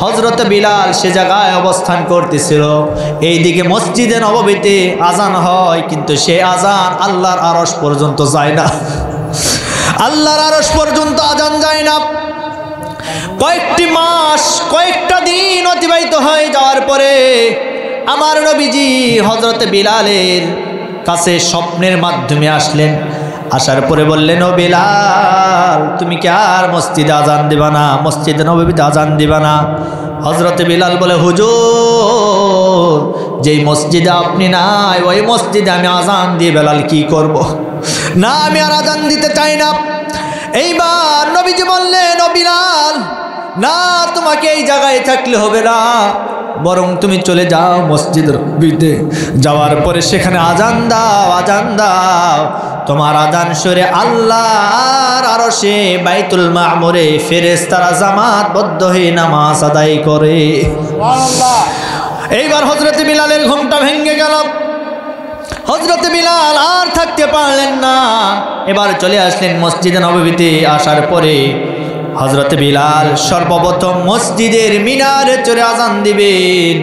হযরত বিলাল সে জায়গায় অবস্থান করতেছিল। এইদিকে মসজিদে নববীতে আজান হয়, কিন্তু সে আজান আল্লাহর আরশ পর্যন্ত যায় না। আল্লাহর আরশ পর্যন্ত আজান যায় না। কয়েকটি মাস, কয়েকটা দিন অতিবাহিত হয়ে যাওয়ার পরে আমার নবীজি হযরত বিলালের কাছে স্বপ্নের মাধ্যমে আসলেন। আসার পরে বললেন, ও বিলাল, তুমি কি আর মসজিদে আজান দিবা না, মসজিদে নববীতে আজান দিবা না? হযরত বিলাল বলে, হুজুর, যেই মসজিদে আপনি নাই ওই মসজিদে আমি আজান দিয়ে বেলাল কি করব? না, আমি আর আজান দিতে চাই না। এইবার নবীজি বললেন, ও বিলাল, না, তোমাকে এই জায়গায় থাকলে হবে না, বরং তুমি চলে যাও মসজিদের ভিতরে, যাওয়ার পরে সেখানে আজান দাও, আজান দাও। তোমার আজান শুনে আল্লাহর আরশে বাইতুল মামুরে ফেরেশতারা জামাতবদ্ধ হয়ে নামাজ আদায় করে। এইবার হযরতে বিলালের ঘুমটা ভেঙে গেল। হযরতে বিলাল আর থাকতে পারলেন না, এবার চলে আসলেন মসজিদে নববীতে। আসার পরে হযরতে বিলাল সর্বপ্রথম মসজিদের মিনারে চড়ে আজান দিবেন,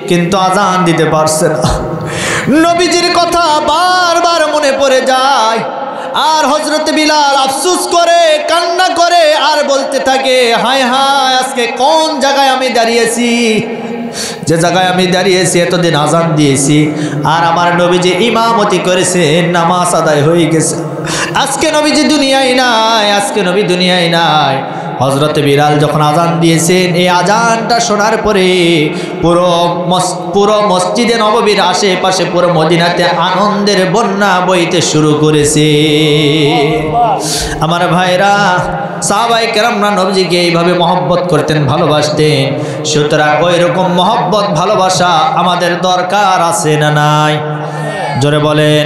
কিন্তু আজান দিতে পারছে না। নবীজির কথা বারবার মনে পড়ে যায়, আর হযরতে বিলাল আফসোস করে, কান্না করে, আর বলতে থাকে, হায় হায়, আজকে কোন জায়গায় আমি দাঁড়িয়েছি, যে জায়গায় আমি দাঁড়িয়েছি এতদিন আজান দিয়েছি, আর আমার নবীজি ইমামতি করেছেন, নামাজ আদায় হয়ে গেছে, আজকে নবীজি দুনিয়ায় নাই, আজকে নবী দুনিয়ায় নাই। হযরতে বিলাল যখন আজান দিয়েছেন, এই আজানটা শোনার পরে পুরো মসজিদে নববীর আশেপাশে পুরো মদিনাতে আনন্দের বন্যা বইতে শুরু করেছে। আমার ভাইরা, সাহাবায়ে কেরামরা নবীজিকে এইভাবে মহব্বত করতেন, ভালোবাসতেন। সুতরাং ওই রকম মহব্বত ভালোবাসা আমাদের দরকার আছে না নাই? জোরে বলেন।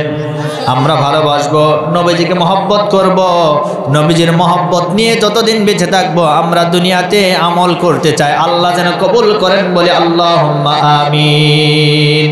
আমরা ভালোবাসবো, নবীজিকে মহব্বত করব, নবীজির মহব্বত নিয়ে যতদিন বেঁচে থাকবো আমরা দুনিয়াতে আমল করতে চাই। আল্লাহ যেন কবুল করেন, বলে আল্লাহুম্মা আমিন।